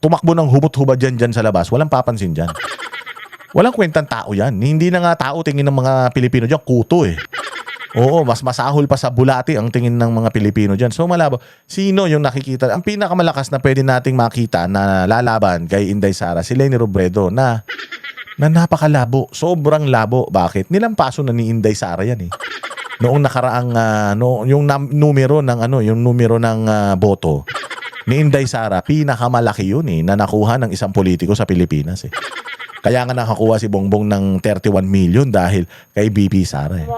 tumakbo ng hubot-hubad dyan sa labas, walang papansin dyan. Walang kwentang tao yan. Hindi na nga tao tingin ng mga Pilipino dyan, kuto eh. Oo, mas masahol pa sa bulati ang tingin ng mga Pilipino dyan. So malabo, sino yung nakikita? Ang pinakamalakas na pwede nating makita na lalaban kay Inday Sara, si Leni Robredo na napakalabo. Sobrang labo. Bakit? Nilampaso na ni Inday Sara yan eh. Noong nakaraang yung numero ng boto ni Inday Sara, pinakamalaki yun eh na nakuha ng isang politiko sa Pilipinas eh. Kaya nga nakakuha si Bongbong ng 31 million dahil kay BP Sara eh.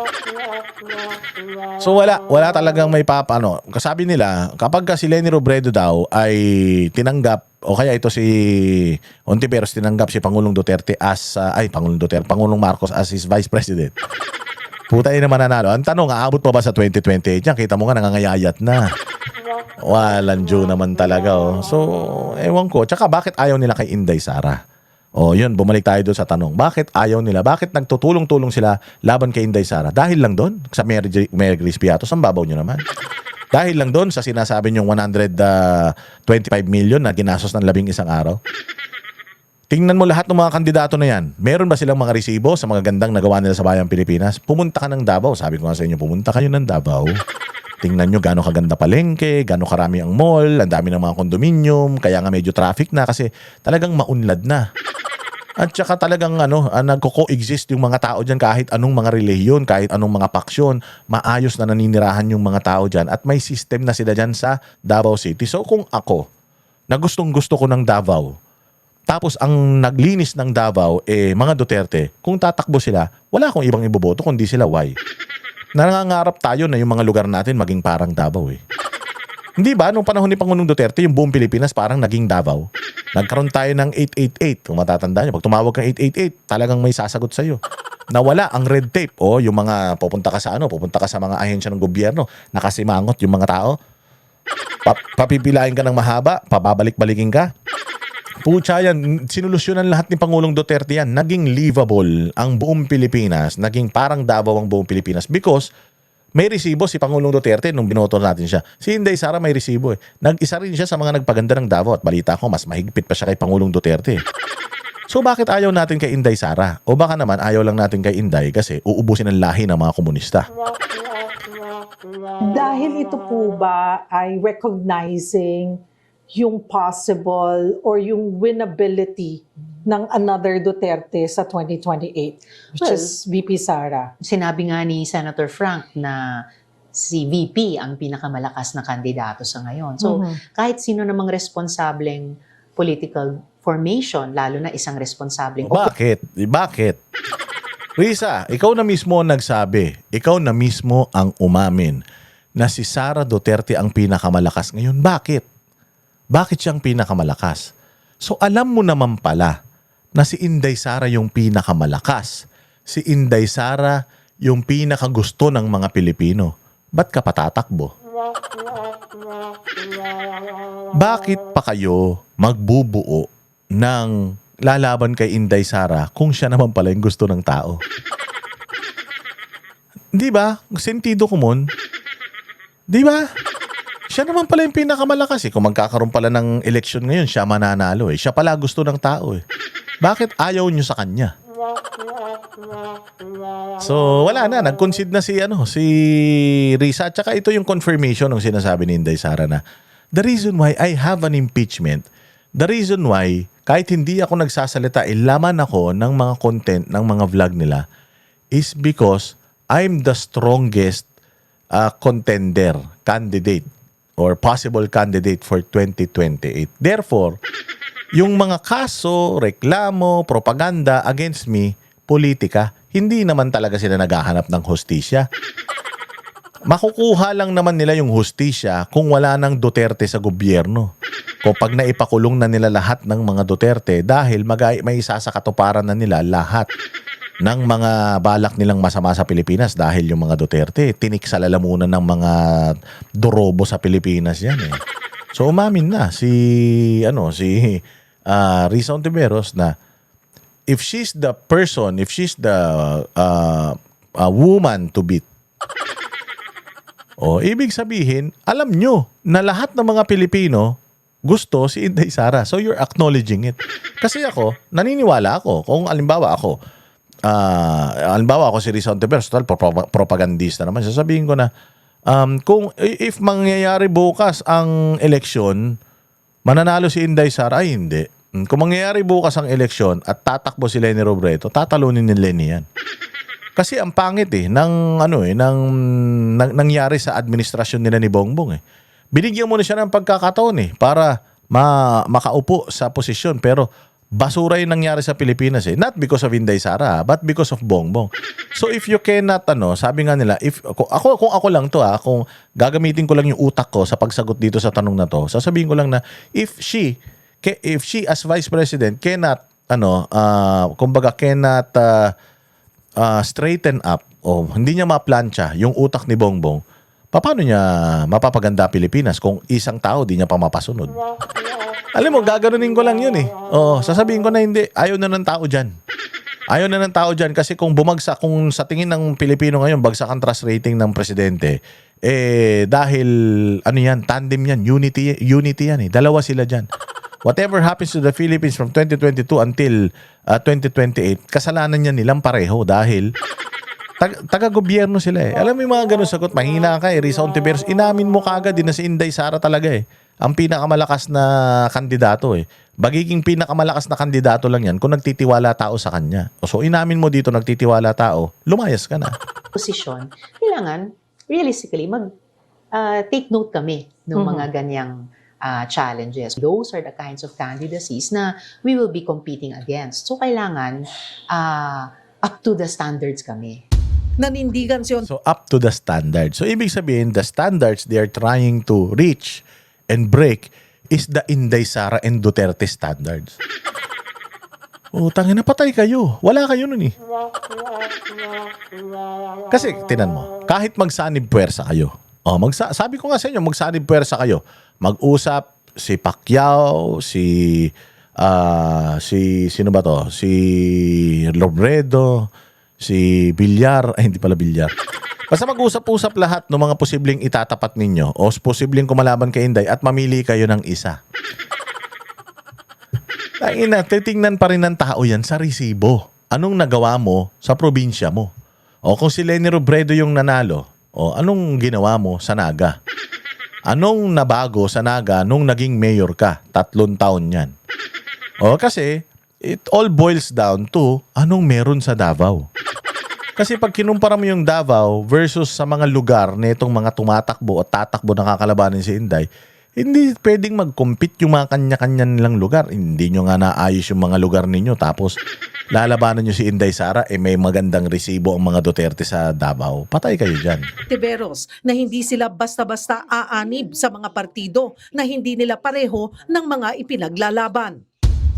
So wala talagang may kasabi nila, kapag si Leni Robredo daw ay tinanggap o kaya ito si Ontiveros tinanggap si Pangulong Duterte Pangulong Marcos as his Vice President. Puta na mananalo. Ang tanong, aabot pa ba sa 2028 yan? Kita mo nga nangangayayat na. Walang Diyo naman talaga. So, ewan ko. Tsaka bakit ayaw nila kay Inday Sara? Yun, bumalik tayo doon sa tanong. Bakit ayaw nila? Bakit nagtutulong-tulong sila laban kay Inday Sara? Dahil lang doon sa Mary Grace Piatos, ang babaw nyo naman. Dahil lang doon sa sinasabi nyong 125 million na ginastos ng 11 araw. Tingnan mo lahat ng mga kandidato na yan. Meron ba silang mga resibo sa mga gandang nagawa nila sa bayang Pilipinas? Pumunta ka ng Davao. Sabi ko nga sa inyo, pumunta kayo ng Davao. Tingnan nyo gano'ng kaganda palengke, gano'ng karami ang mall, ang dami ng mga kondominium, kaya nga medyo traffic na kasi talagang maunlad na. At saka talagang nagko-coexist yung mga tao dyan kahit anong mga relihiyon, kahit anong mga paksyon, maayos na naninirahan yung mga tao dyan at may system na sila dyan sa Davao City. So kung ako, na gustong-gusto ko ng Davao, tapos ang naglinis ng Davao, mga Duterte, kung tatakbo sila, wala akong ibang iboboto kundi sila. Why? Nangangarap tayo na yung mga lugar natin maging parang Davao eh. Hindi ba, nung panahon ni Pangulong Duterte, yung buong Pilipinas parang naging Davao. Nagkaroon tayo ng 888. Kung matatandaan nyo, pag tumawag kang 888, talagang may sasagot sa'yo. Nawala ang red tape. Yung mga pupunta ka sa mga ahensya ng gobyerno, nakasimangot yung mga tao. Papipilain ka ng mahaba, pababalik-balikin ka. Pucha yan, sinolusyonan lahat ni Pangulong Duterte yan. Naging livable ang buong Pilipinas, naging parang Davao ang buong Pilipinas because may resibo si Pangulong Duterte nung binoto natin siya. Si Inday Sara may resibo eh. Nag-isa rin siya sa mga nagpaganda ng Davao at balita ko mas mahigpit pa siya kay Pangulong Duterte. So bakit ayaw natin kay Inday Sara? O baka naman ayaw lang natin kay Inday kasi uubusin ang lahi ng mga komunista. Dahil ito po ba ay recognizing yung possible or yung winnability ng another Duterte sa 2028, which is VP Sara. Sinabi nga ni Senator Frank na si VP ang pinakamalakas na kandidato sa ngayon. So, kahit sino namang responsableng political formation, lalo na isang responsabling Bakit? Bakit? Risa, ikaw na mismo ang nagsabi, ikaw na mismo ang umamin na si Sara Duterte ang pinakamalakas ngayon. Bakit? Bakit siyang pinakamalakas? So alam mo naman pala na si Inday Sara yung pinakamalakas. Si Inday Sara yung pinakagusto ng mga Pilipino. Ba't ka patatakbo? Bakit pa kayo magbubuo ng lalaban kay Inday Sara kung siya naman pala yung gusto ng tao? Di ba? Sentido komon. Di ba? Siya naman pala yung pinakamalakas eh. Kung magkakaroon pala ng eleksyon ngayon, siya mananalo eh. Siya pala gusto ng tao eh. Bakit ayaw nyo sa kanya? So, wala na. Nag-concede na si Risa. Tsaka ito yung confirmation ng sinasabi ni Inday Sara na the reason why I have an impeachment, the reason why kahit hindi ako nagsasalita, laman ako ng mga content ng mga vlog nila is because I'm the strongest candidate or possible candidate for 2028. Therefore, yung mga kaso, reklamo, propaganda against me, politika, hindi naman talaga sila naghahanap ng hustisya. Makukuha lang naman nila yung hustisya kung wala ng Duterte sa gobyerno. Kung pag naipakulong na nila lahat ng mga Duterte dahil may isa sa katuparan na nila lahat ng mga balak nilang masama sa Pilipinas dahil yung mga Duterte tinik sa lalamunan ng mga dorobo sa Pilipinas yan eh. So umamin na si Risa Ontiveros na if she's the woman to beat, ibig sabihin, alam nyo na lahat ng mga Pilipino gusto si Inday Sara. So you're acknowledging it. Kasi ako, naniniwala ako, kung alimbawa ako si Risa Ontiveros, total propagandista naman, sasabihin ko na, if mangyayari bukas ang eleksyon, mananalo si Inday Sara, ay hindi. Kung mangyayari bukas ang eleksyon at tatakbo si Leni Robredo, tatalunin ni Leni yan. Kasi ang pangit nangyari sa administrasyon nila ni Bongbong eh. Binigyan mo na siya ng pagkakataon para makaupo sa posisyon, pero basura yung nangyari sa Pilipinas eh. Not because of Inday Sara, but because of Bongbong. So if you cannot, sabi nga nila, kung ako lang to kung gagamitin ko lang yung utak ko sa pagsagot dito sa tanong na to, sasabihin ko lang na if she as Vice President cannot, straighten up o hindi niya maplantsa yung utak ni Bongbong, paano niya mapapaganda Pilipinas kung isang tao di niya pa mapasunod? Alam mo, gaganunin ko lang yun eh. Sasabihin ko na hindi, ayaw na ng tao dyan. Ayaw na ng tao dyan kasi kung sa tingin ng Pilipino ngayon, bagsak ang trust rating ng presidente, dahil, tandem yan, unity yan eh. Dalawa sila dyan. Whatever happens to the Philippines from 2022 until 2028, kasalanan niya nilang pareho dahil taga-gobyerno sila eh. Alam mo yung mga ganun sagot, mahina ka eh, Risa Ontiveros, inamin mo kaagad din na si Inday Sara talaga eh. Ang pinakamalakas na kandidato eh. Bagiging pinakamalakas na kandidato lang yan kung nagtitiwala tao sa kanya. So inamin mo dito nagtitiwala tao, lumayas ka na. posisyon, kailangan realistically take note kami ng mga ganyang challenges. Those are the kinds of candidacies na we will be competing against. So kailangan up to the standards kami. Nanindigan si So up to the standards. So ibig sabihin, the standards they are trying to reach and break is the Inday Sara and Duterte standards. Tangina, patay kayo. Wala kayo nun eh. Kasi, tinan mo, kahit magsanib puwersa kayo, sabi ko nga sa inyo, magsanib puwersa kayo, mag-usap si Pacquiao, si sino ba to? Si Robredo, si Villar, hindi pala Villar. Basta mag-usap-usap lahat ng mga posibleng itatapat ninyo o posibleng kumalaban kay Inday at mamili kayo ng isa. Titingnan pa rin ng tao yan sa resibo. Anong nagawa mo sa probinsya mo? O kung si Leni Robredo yung nanalo, anong ginawa mo sa Naga? Anong nabago sa Naga nung naging mayor ka? 3 taon yan. Kasi it all boils down to anong meron sa Davao. Kasi pag kinumpara mo yung Davao versus sa mga lugar na itong mga tumatakbo o tatakbo na kakalabanin si Inday, Hindi pwedeng mag-compete yung mga kanya-kanya nilang lugar. Hindi nyo nga naayos yung mga lugar ninyo. Tapos lalabanan nyo si Inday Sara, may magandang resibo ang mga Duterte sa Davao. Patay kayo dyan. Tiberos na hindi sila basta-basta aanib sa mga partido na hindi nila pareho ng mga ipinaglalaban.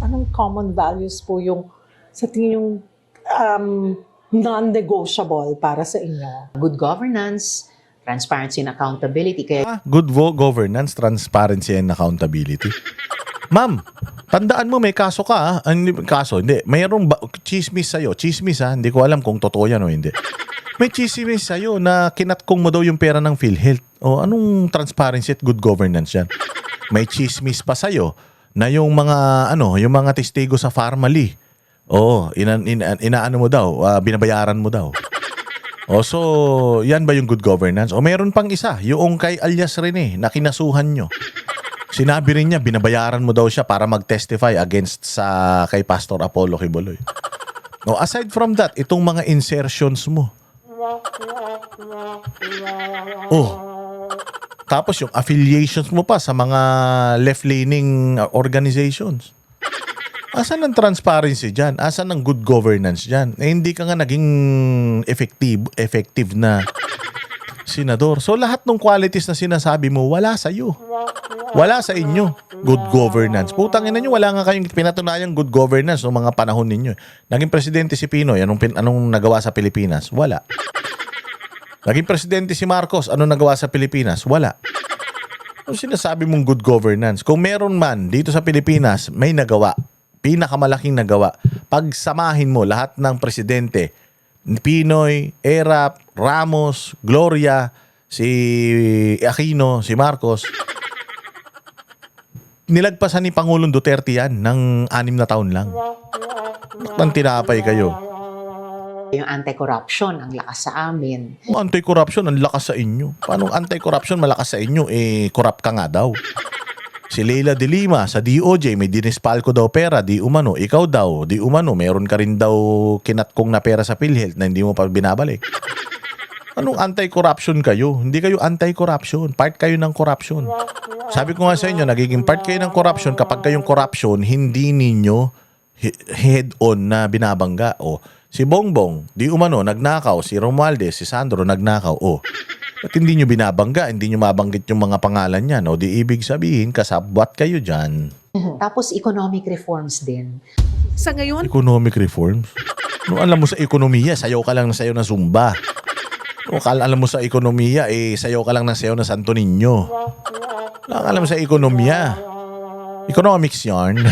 Anong common values po yung sa tingin yung non-negotiable para sa inyo? Good governance, transparency and accountability. Kaya Good governance, transparency, and accountability. Ma'am, tandaan mo may kaso ka. Kaso, hindi. Mayroong chismis sa'yo. Chismis hindi ko alam kung totoo yan o hindi. May chismis sa'yo na kinatkong mo daw yung pera ng PhilHealth. O anong transparency at good governance yan? May chismis pa sa'yo na yung mga testigo sa Pharmally. Inaano mo daw, binabayaran mo daw. So, yan ba yung good governance? O meron pang isa, yung kay alias Rene na kinasuhan nyo. Sinabi rin niya, binabayaran mo daw siya para mag-testify against kay Pastor Apollo Kibuloy. No, aside from that, itong mga insertions mo. Tapos yung affiliations mo pa sa mga left-leaning organizations. Asan ang transparency dyan? Asan ang good governance dyan? Hindi ka nga naging effective na senador. So lahat ng qualities na sinasabi mo, wala sa iyo. Wala sa inyo. Good governance. Putang ina nyo, wala nga kayong pinatunayang good governance noong mga panahon ninyo. Naging presidente si Pinoy, anong nagawa sa Pilipinas? Wala. Naging presidente si Marcos, anong nagawa sa Pilipinas? Wala. Kung sinasabi mong good governance, kung meron man dito sa Pilipinas, may nagawa. Pinakamalaking nagawa. Pagsamahin mo lahat ng presidente, Pinoy, Erap, Ramos, Gloria, si Aquino, si Marcos, nilagpasan ni Pangulong Duterte yan ng 6 na taon lang. Nang tinapay kayo. yung anti-corruption, ang lakas sa amin. Anti-corruption, ang lakas sa inyo. Paano anti-corruption malakas sa inyo? Corrupt ka nga daw. Si Leila de Lima sa DOJ, may dinispalko daw pera, di umano. Ikaw daw, di umano, meron ka rin daw kinatkong na pera sa PhilHealth na hindi mo pa binabalik. Anong anti-corruption kayo? Hindi kayo anti-corruption. Part kayo ng corruption. Sabi ko nga sa inyo, nagiging part kayo ng corruption kapag kayong corruption, hindi ninyo head-on na binabangga. Si Bongbong, di umano, nagnakaw. Si Romualdez, si Sandro, nagnakaw. At hindi nyo binabangga, hindi nyo mabanggit yung mga pangalan niyan. Di ibig sabihin, kasabwat kayo dyan. Tapos economic reforms din. Sa ngayon, Economic reforms? Alam mo sa ekonomiya, sayaw ka lang na sayaw na Zumba. Alam mo sa ekonomiya, sayaw ka lang na sayaw na Santo Niño. Alam mo sa ekonomiya. Economics yarn.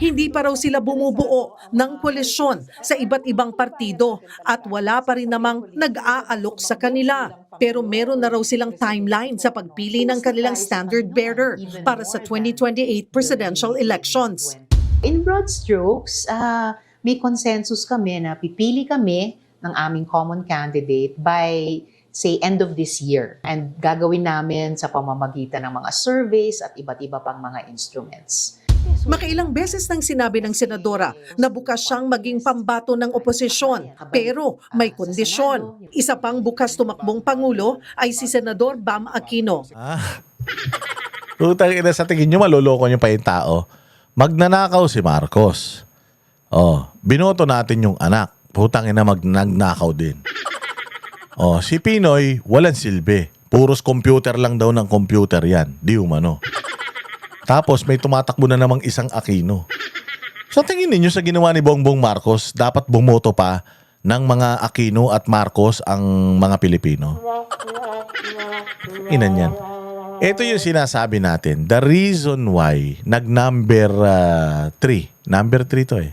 hindi pa raw sila bumubuo ng koalisyon sa iba't ibang partido at wala pa rin namang nag-aalok sa kanila. Pero meron na raw silang timeline sa pagpili ng kanilang standard bearer para sa 2028 presidential elections. In broad strokes, may consensus kami na pipili kami ng aming common candidate by, say, end of this year. And gagawin namin sa pamamagitan ng mga surveys at iba't iba pang mga instruments. Makailang beses nang sinabi ng senadora na bukas siyang maging pambato ng oposisyon. Pero may kondisyon. Isa pang bukas tumakbong Pangulo ay si Senador Bam Aquino. Utang ina, sa tingin nyo, maluloko nyo pa yung tao. Magnanakaw si Marcos. Binoto natin yung anak. Putang ina, nagnakaw din. Si Pinoy, walang silbi. Puros computer lang daw ng computer yan. Di umano. Tapos may tumatakbo na namang isang Aquino. So tingin ninyo sa ginawa ni Bongbong Marcos, dapat bumoto pa ng mga Aquino at Marcos ang mga Pilipino? Inan yan. Ito yung sinasabi natin. The reason why nag-number 3. Number 3 to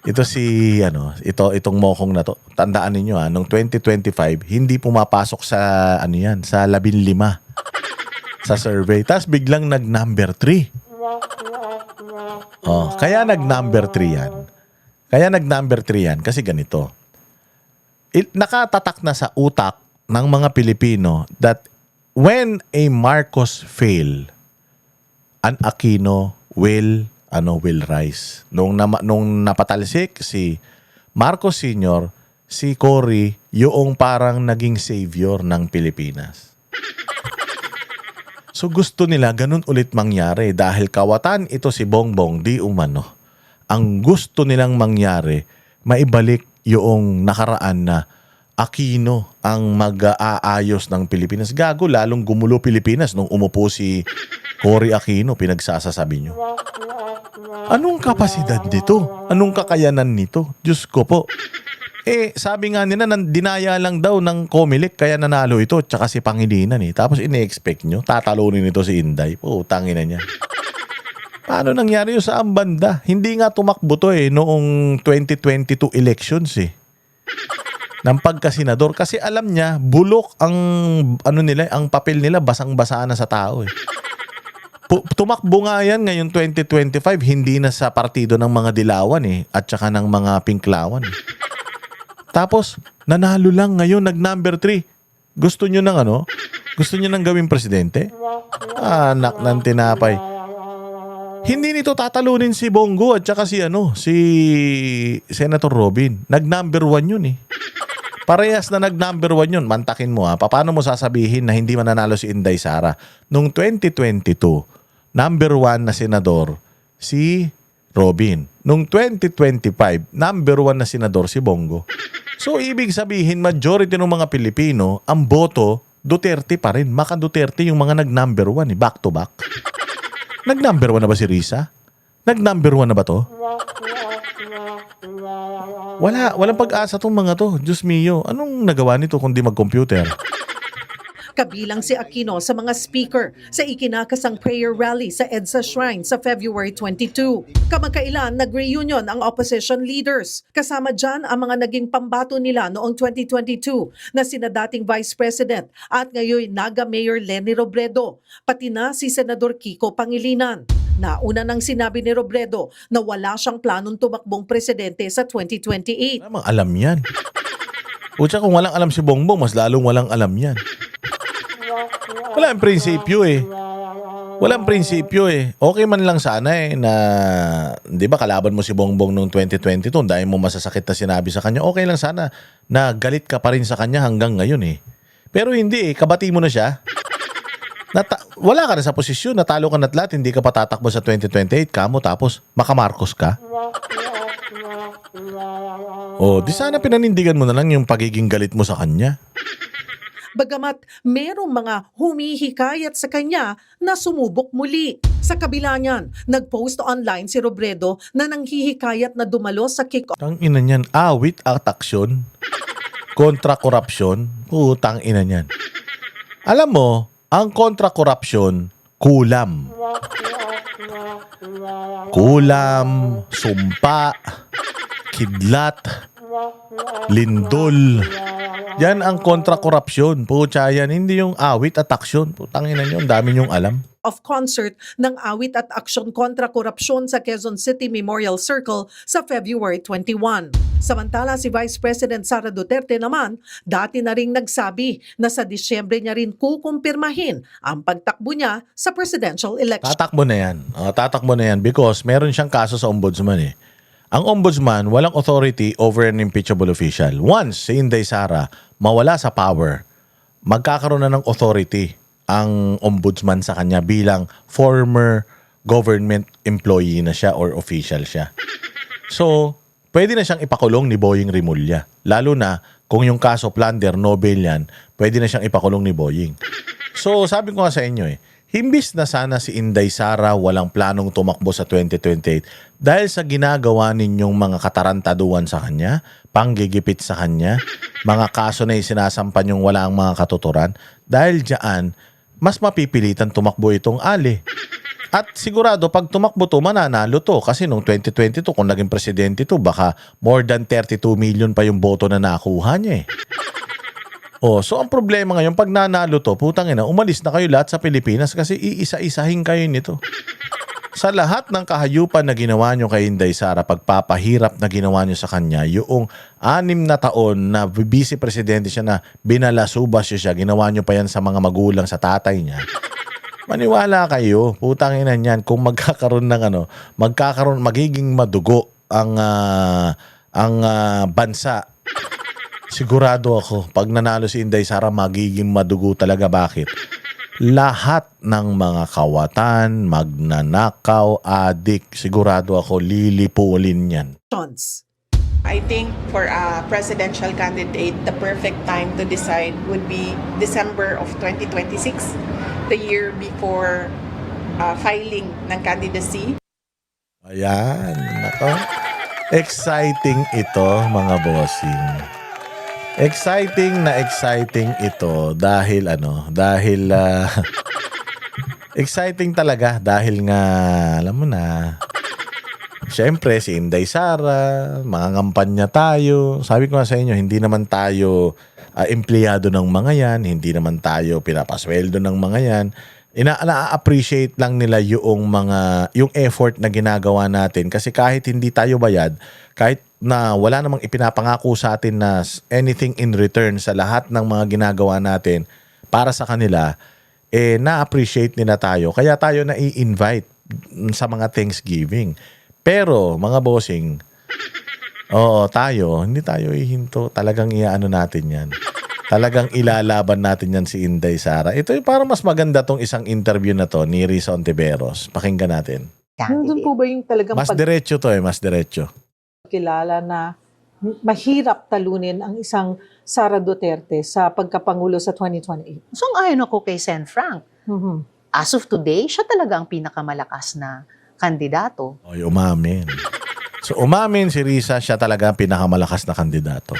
Ito itong mokong na to. Tandaan ninyo noong 2025, hindi pumapasok sa sa 15 sa survey. Tapos biglang nag-number 3. Kaya nag-number 3 yan. Kaya nag-number 3 yan kasi ganito. Nakatatak na sa utak ng mga Pilipino that when a Marcos fail, an Aquino will rise. Nung napatalsik si Marcos Sr., si Cory yung parang naging savior ng Pilipinas. So gusto nila ganun ulit mangyari dahil kawatan ito si Bongbong di umano. Ang gusto nilang mangyari, maibalik yung nakaraan na Aquino ang mag-aayos ng Pilipinas. Gago, lalong gumulo Pilipinas nung umupo si Cory Aquino, pinagsasasabi nyo. Anong kapasidad nito? Anong kakayanan nito? Diyos ko po. Sabi nga nila, dinaya lang daw ng Comelec kaya nanalo ito, tsaka si Pangilinan eh. Tapos ine-expect nyo, tatalunin ito si Inday. Tangina niya. Paano nangyari yun sa banda? Hindi nga tumakbo to noong 2022 elections ng pagkasenador kasi alam niya bulok ang ang papel nila basang-basa na sa tao Tumakbo nga yan ngayon 2025 hindi na sa partido ng mga dilawan at saka ng mga pinklawan. Tapos nanalo lang ngayon nag-number 3. Gusto niyo ng Gusto niyo nang gawing presidente? Anak ng tinapay. Hindi nito tatalunin si Bongo at saka si Senator Robin. Nag-number 1 yun Parehas na nag-number 1 yun. Mantakin mo Paano mo sasabihin na hindi mananalo si Inday Sara? Noong 2022, number 1 na senador si Robin. Noong 2025, number 1 na senador si Bongo. So, ibig sabihin, majority ng mga Pilipino, ang boto, Duterte pa rin. Maka Duterte yung mga nag-number 1 back to back. Nag-number 1 na ba si Risa? Nag-number 1 na ba to? Walang pag-asa tong mga to. Diyos mio, anong nagawa nito kundi mag-computer? Kabilang si Aquino sa mga speaker sa ikinakasang prayer rally sa EDSA Shrine sa February 22. Kamakailan, nag-reunion ang opposition leaders. Kasama dyan ang mga naging pambato nila noong 2022 na sina dating Vice President at ngayon Naga Mayor Leni Robredo, pati na si Senador Kiko Pangilinan. Nauna nang sinabi ni Robredo na wala siyang planong tumakbong presidente sa 2028. Alam yan. Kung walang alam si Bongbong, mas lalong walang alam yan. Walang prinsipyo Walang prinsipyo Okay man lang sana na, di ba kalaban mo si Bongbong noong 2022, dahil mo masasakit na sinabi sa kanya, okay lang sana na galit ka pa rin sa kanya hanggang ngayon Pero hindi kabati mo na siya. Wala ka na sa posisyon, natalo ka na lahat, hindi ka patatakbo sa 2028, kamo tapos makamarcos ka. Di sana pinanindigan mo na lang yung pagiging galit mo sa kanya. Bagamat merong mga humihikayat sa kanya na sumubok muli. Sa kabila niyan, nag-post online si Robredo na nanghihikayat na dumalo sa kick-off. Tang ina niyan, awit at aksyon, kontra korupsyon, putang ina niyan. Alam mo, ang kontra korupsyon, kulam. Kulam, sumpa, kidlat, lindol. Yan ang kontra-korupsyon. Pucha yan. Hindi yung awit at aksyon. Putangin na nyo. Ang dami nyong alam. Of concert ng awit at aksyon kontra korupsyon sa Quezon City Memorial Circle sa February 21. Samantala si Vice President Sara Duterte naman, dati na ring nagsabi na sa Disyembre niya rin kukumpirmahin ang pagtakbo niya sa presidential election. Tatakbo na yan. Tatakbo na yan because meron siyang kaso sa ombudsman Ang ombudsman, walang authority over an impeachable official. Once si Inday Sara mawala sa power, magkakaroon na ng authority ang ombudsman sa kanya bilang former government employee na siya or official siya. So, pwede na siyang ipakulong ni Boying Rimulya. Lalo na kung yung kaso plunder, no bail yan, pwede na siyang ipakulong ni Boying. So, sabi ko nga sa inyo himbis na sana si Inday Sara walang planong tumakbo sa 2028 dahil sa ginagawa ninyong mga katarantaduan sa kanya, panggigipit sa kanya, mga kaso na isinasampan yung wala ang mga katuturan, dahil diyan, mas mapipilitan tumakbo itong Ali. At sigurado pag tumakbo to, mananalo to. Kasi nung 2022, kung naging presidente to, baka more than 32 million pa yung boto na nakuha niya so ang problema ngayon, pag nanalo to, putang ina, umalis na kayo lahat sa Pilipinas kasi iisa-isahin kayo nito. Sa lahat ng kahayupan na ginawa nyo kay Inday Sara, pagpapahirap na ginawa nyo sa kanya, yung 6 na taon na vice-presidente siya na binalasubas siya, ginawa nyo pa yan sa mga magulang sa tatay niya. Maniwala kayo, putang ina niyan, kung magkakaroon ng magiging madugo ang bansa. Sigurado ako, pag nanalo si Inday Sara, magiging madugo talaga. Bakit? lahat ng mga kawatan, magnanakaw, adik, sigurado ako lilipulin yan. I think for a presidential candidate, the perfect time to decide would be December of 2026, the year before filing ng candidacy. Ayan, nako. Exciting ito, mga bossing. Exciting ito dahil exciting talaga dahil nga, alam mo na, siyempre, si Inday Sara, mga ngampanya tayo. Sabi ko nga sa inyo, hindi naman tayo empleyado ng mga yan, hindi naman tayo pinapasweldo ng mga yan. Na-appreciate lang nila yung effort na ginagawa natin kasi kahit hindi tayo bayad, kahit na wala namang ipinapangako sa atin na anything in return sa lahat ng mga ginagawa natin para sa kanila, na-appreciate nila tayo. Kaya tayo na-i-invite sa mga Thanksgiving. Pero, mga bossing, hindi tayo ihinto. Talagang iaano natin yan. Talagang ilalaban natin yan si Inday Sara. Ito yung parang mas maganda tong isang interview na to ni Risa Ontiveros. Pakinggan natin. Nandun po ba yung talagang Mas diretso to mas diretso. pagkilala na mahirap talunin ang isang Sara Duterte sa pagkapangulo sa 2028? So, ayon ako kay Sen. Frank. Mhm. As of today, siya talaga ang pinakamalakas na kandidato. Oy, umamin. So, umamin si Risa, siya talaga ang pinakamalakas na kandidato.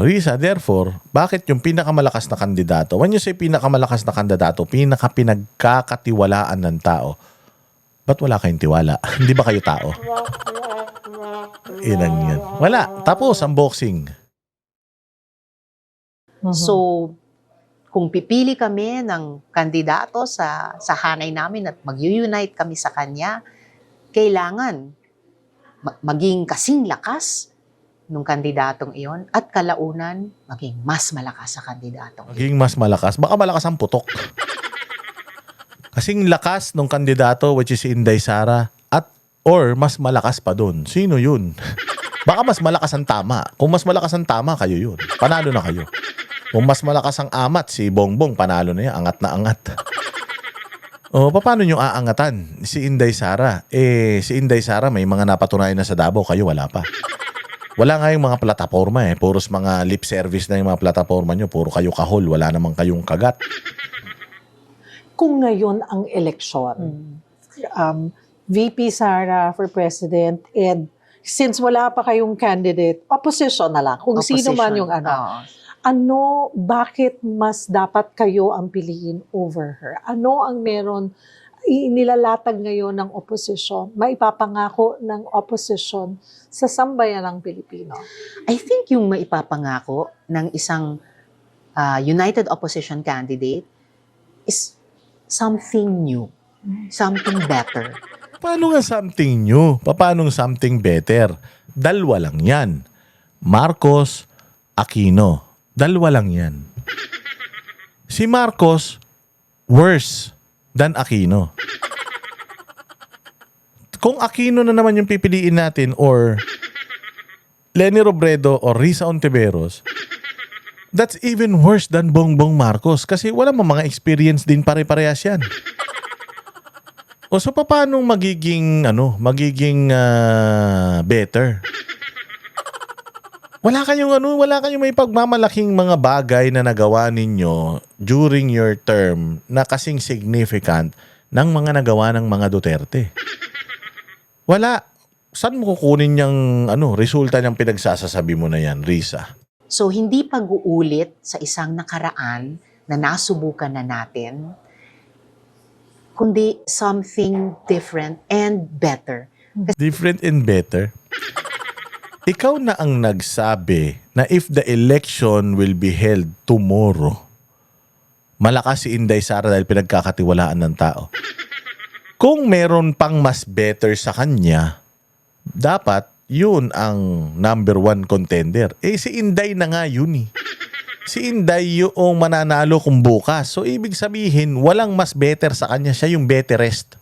Risa, therefore, bakit yung pinakamalakas na kandidato? When you say pinakamalakas na kandidato, pinakapinagkakatiwalaan ng tao. Ba't wala kayong tiwala? Hindi ba kayo tao? Ilan yan? Wala. Tapos ang boxing. Mhm. So, kung pipili kami ng kandidato sa hanay namin at mag-unite kami sa kanya, kailangan maging kasing lakas nung kandidatong iyon at kalaunan maging mas malakas sa kandidatong iyon. Maging mas malakas. Baka malakas ang putok. Kasing lakas ng kandidato which is si Inday Sara or mas malakas pa dun. Sino yun? Baka mas malakas ang tama. Kung mas malakas ang tama, kayo yun. Panalo na kayo. Kung mas malakas ang amat, si Bongbong, panalo na yan. Angat na angat. Paano nyo aangatan? Si Inday Sara. Si Inday Sara may mga napatunayan na sa Davao. Kayo wala pa. Wala nga yung mga plataforma Puros mga lip service na yung mga plataforma nyo. Puro kayo kahol. Wala namang kayong kagat. Kung ngayon ang eleksyon, VP Sara for President, and since wala pa kayong candidate, opposition na lang. Kung sino man yung bakit mas dapat kayo ang piliin over her? Ano ang meron nilalatag ngayon ng opposition, maipapangako ng opposition sa sambayan ng Pilipino? I think yung maipapangako ng isang united opposition candidate is something new, something better. Paano nga something new? Paano something better? Dalawa lang yan. Marcos, Aquino. Dalawa lang yan. Si Marcos, worse than Aquino. Kung Aquino na naman yung pipiliin natin or Leni Robredo or Risa Ontiveros, that's even worse than Bongbong Marcos kasi wala mga experience din pare-parehas yan. So paano magiging better? Wala kayong may pagmamalaking mga bagay na nagawa ninyo during your term na kasing significant ng mga nagawa ng mga Duterte. Wala. Saan mo kukunin yung resulta ng pinagsasasabi mo na yan, Risa? So, hindi pag-uulit sa isang nakaraan na nasubukan na natin, kundi something different and better. Different and better? Ikaw na ang nagsabi na if the election will be held tomorrow, malakas si Inday Sara dahil pinagkakatiwalaan ng tao. Kung meron pang mas better sa kanya, dapat yun ang number one contender. Si Inday na nga yun . Si Inday yung mananalo kung bukas. So, ibig sabihin, walang mas better sa kanya. Siya yung betterest.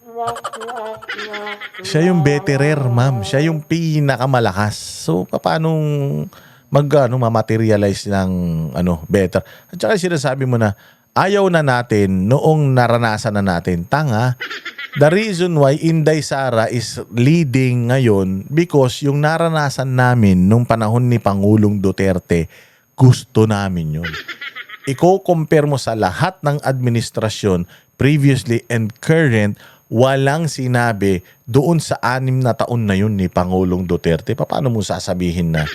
Siya yung betterer, ma'am. Siya yung pinakamalakas. So, paano mamaterialize ng better? At saka sinasabi mo na, ayaw na natin noong naranasan na natin. Tanga. The reason why Inday Sara is leading ngayon because yung naranasan namin nung panahon ni Pangulong Duterte, gusto namin yun. Iko-compare mo sa lahat ng administrasyon, previously and current, walang sinabi doon sa 6 na taon na yun ni Pangulong Duterte. Paano mo sasabihin na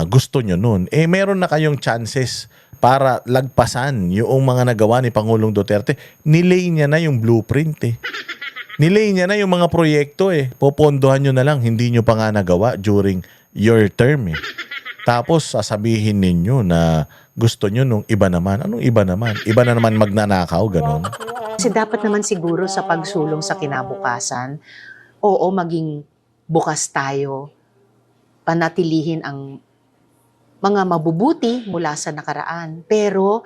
gusto nyo nun? Eh, meron na kayong chances para lagpasan yung mga nagawa ni Pangulong Duterte. Nilay niya na yung blueprint eh. Nilay niya na yung mga proyekto eh. Popondohan nyo na lang, hindi nyo pa nga nagawa during your term eh. Tapos sasabihin ninyo na gusto nyo nung iba naman. Anong iba naman? Iba na naman magnanakaw, ganon. Kasi dapat naman siguro sa pagsulong sa kinabukasan, oo, maging bukas tayo, panatilihin ang mga mabubuti mula sa nakaraan. Pero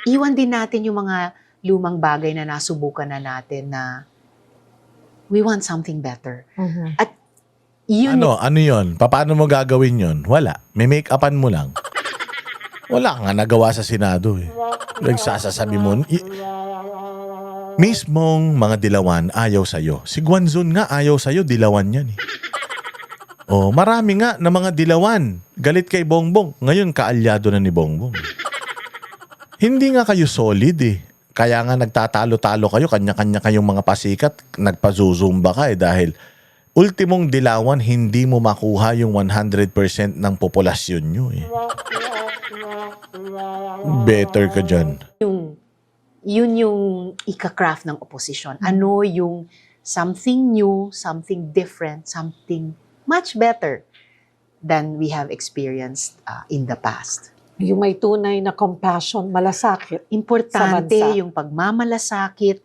iwan din natin yung mga lumang bagay na nasubukan na natin na we want something better. At yun, Ano yun? Paano mo gagawin yun? Wala. May make-upan mo lang. Wala nga nagawa sa Senado eh. Nagsasasabi mo, mismong mga dilawan ayaw sa'yo. Si Guanzon nga ayaw sa'yo, dilawan yan eh. Oh, marami nga na mga dilawan. Galit kay Bongbong. Ngayon, kaalyado na ni Bongbong. Hindi nga kayo solid eh. Kaya nga nagtatalo-talo kayo, kanya-kanya kayong mga pasikat, nagpazuzumba ka eh dahil ultimong dilawan, hindi mo makuha yung 100% ng populasyon nyo eh. Better ka dyan. yun yung ika-craft ng opposition. Ano yung something new, something different, something much better than we have experienced in the past. Yung may tunay na compassion, malasakit. Importante Sa bansa. yung pagmamalasakit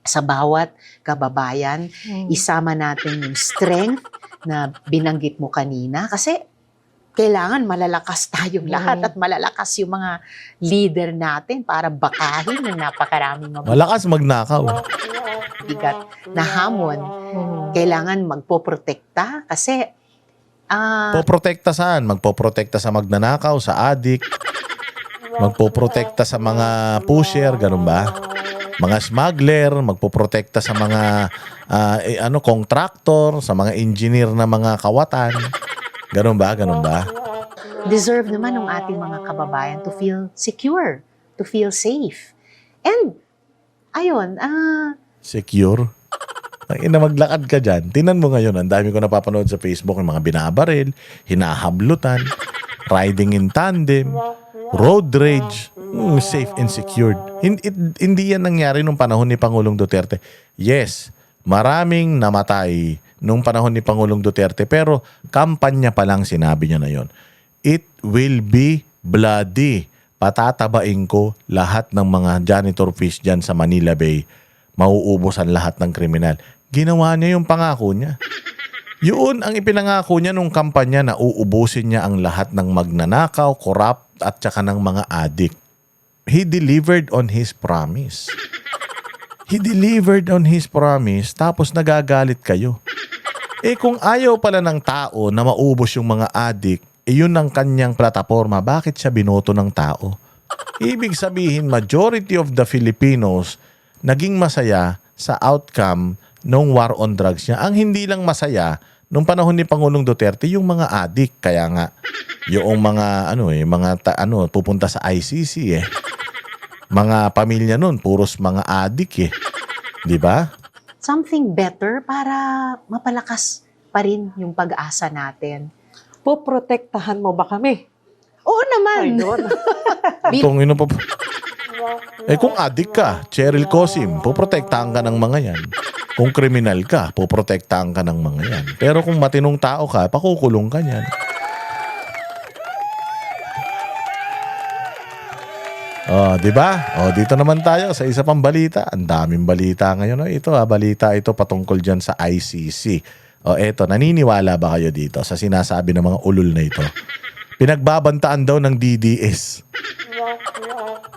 sa bawat kababayan. Isama natin yung strength na binanggit mo kanina kasi kailangan malalakas tayong lahat at malalakas yung mga leader natin para bakahin ng napakaraming Malakas magnakaw. bigat na hamon. Kailangan magpoprotekta kasi Poprotekta saan? Magpoprotekta sa magnanakaw, sa adik. Magpoprotekta sa mga pusher, ganun ba? Mga smuggler, magpoprotekta sa mga contractor, sa mga engineer na mga kawatan. Ganun ba? Ganun ba? deserve naman ng ating mga kababayan to feel secure, to feel safe. And ayun, Secure? Ina maglakad ka dyan. Tingnan mo ngayon, ang dami ko napapanood sa Facebook ng mga binabaril, hinahablutan, riding in tandem, road rage, safe and secured. Hindi yan nangyari nung panahon ni Pangulong Duterte. Yes, maraming namatay nung panahon ni Pangulong Duterte, pero kampanya pa lang sinabi niya na yon. It will be bloody. Patatabain ko lahat ng mga janitor fish dyan sa Manila Bay. Mauubusan lahat ng kriminal. Ginawa niya yung pangako niya. Yun ang ipinangako niya nung kampanya na uubusin niya ang lahat ng magnanakaw, corrupt at saka ng mga addict. He delivered on his promise. He delivered on his promise tapos nagagalit kayo. Eh kung ayaw pala ng tao na maubos yung mga addict, yun ang kanyang plataforma, bakit siya binoto ng tao? Ibig sabihin, majority of the Filipinos naging masaya sa outcome ng war on drugs niya. Ang hindi lang masaya nung panahon ni Pangulong Duterte yung mga addict. Kaya nga yung mga pupunta sa ICC eh. Mga pamilya nun puros mga addict eh. 'Di ba? something better para mapalakas pa rin yung pag-asa natin. Poprotektahan mo ba kami? Oo naman. Itong kung addict ka, Cheryl Cosim, poprotektahan ka ng mga yan. Kung kriminal ka, poprotektahan ka ng mga yan. Pero kung matinong tao ka, pakukulong ka niyan. Oh, 'di ba? Oh, dito naman tayo sa isa pang balita. Ang daming balita ngayon. Ito, balita ito patungkol diyan sa ICC. Oh, eto, naniniwala ba kayo dito sa sinasabi ng mga ulol na ito? Pinagbabantaan daw ng DDS.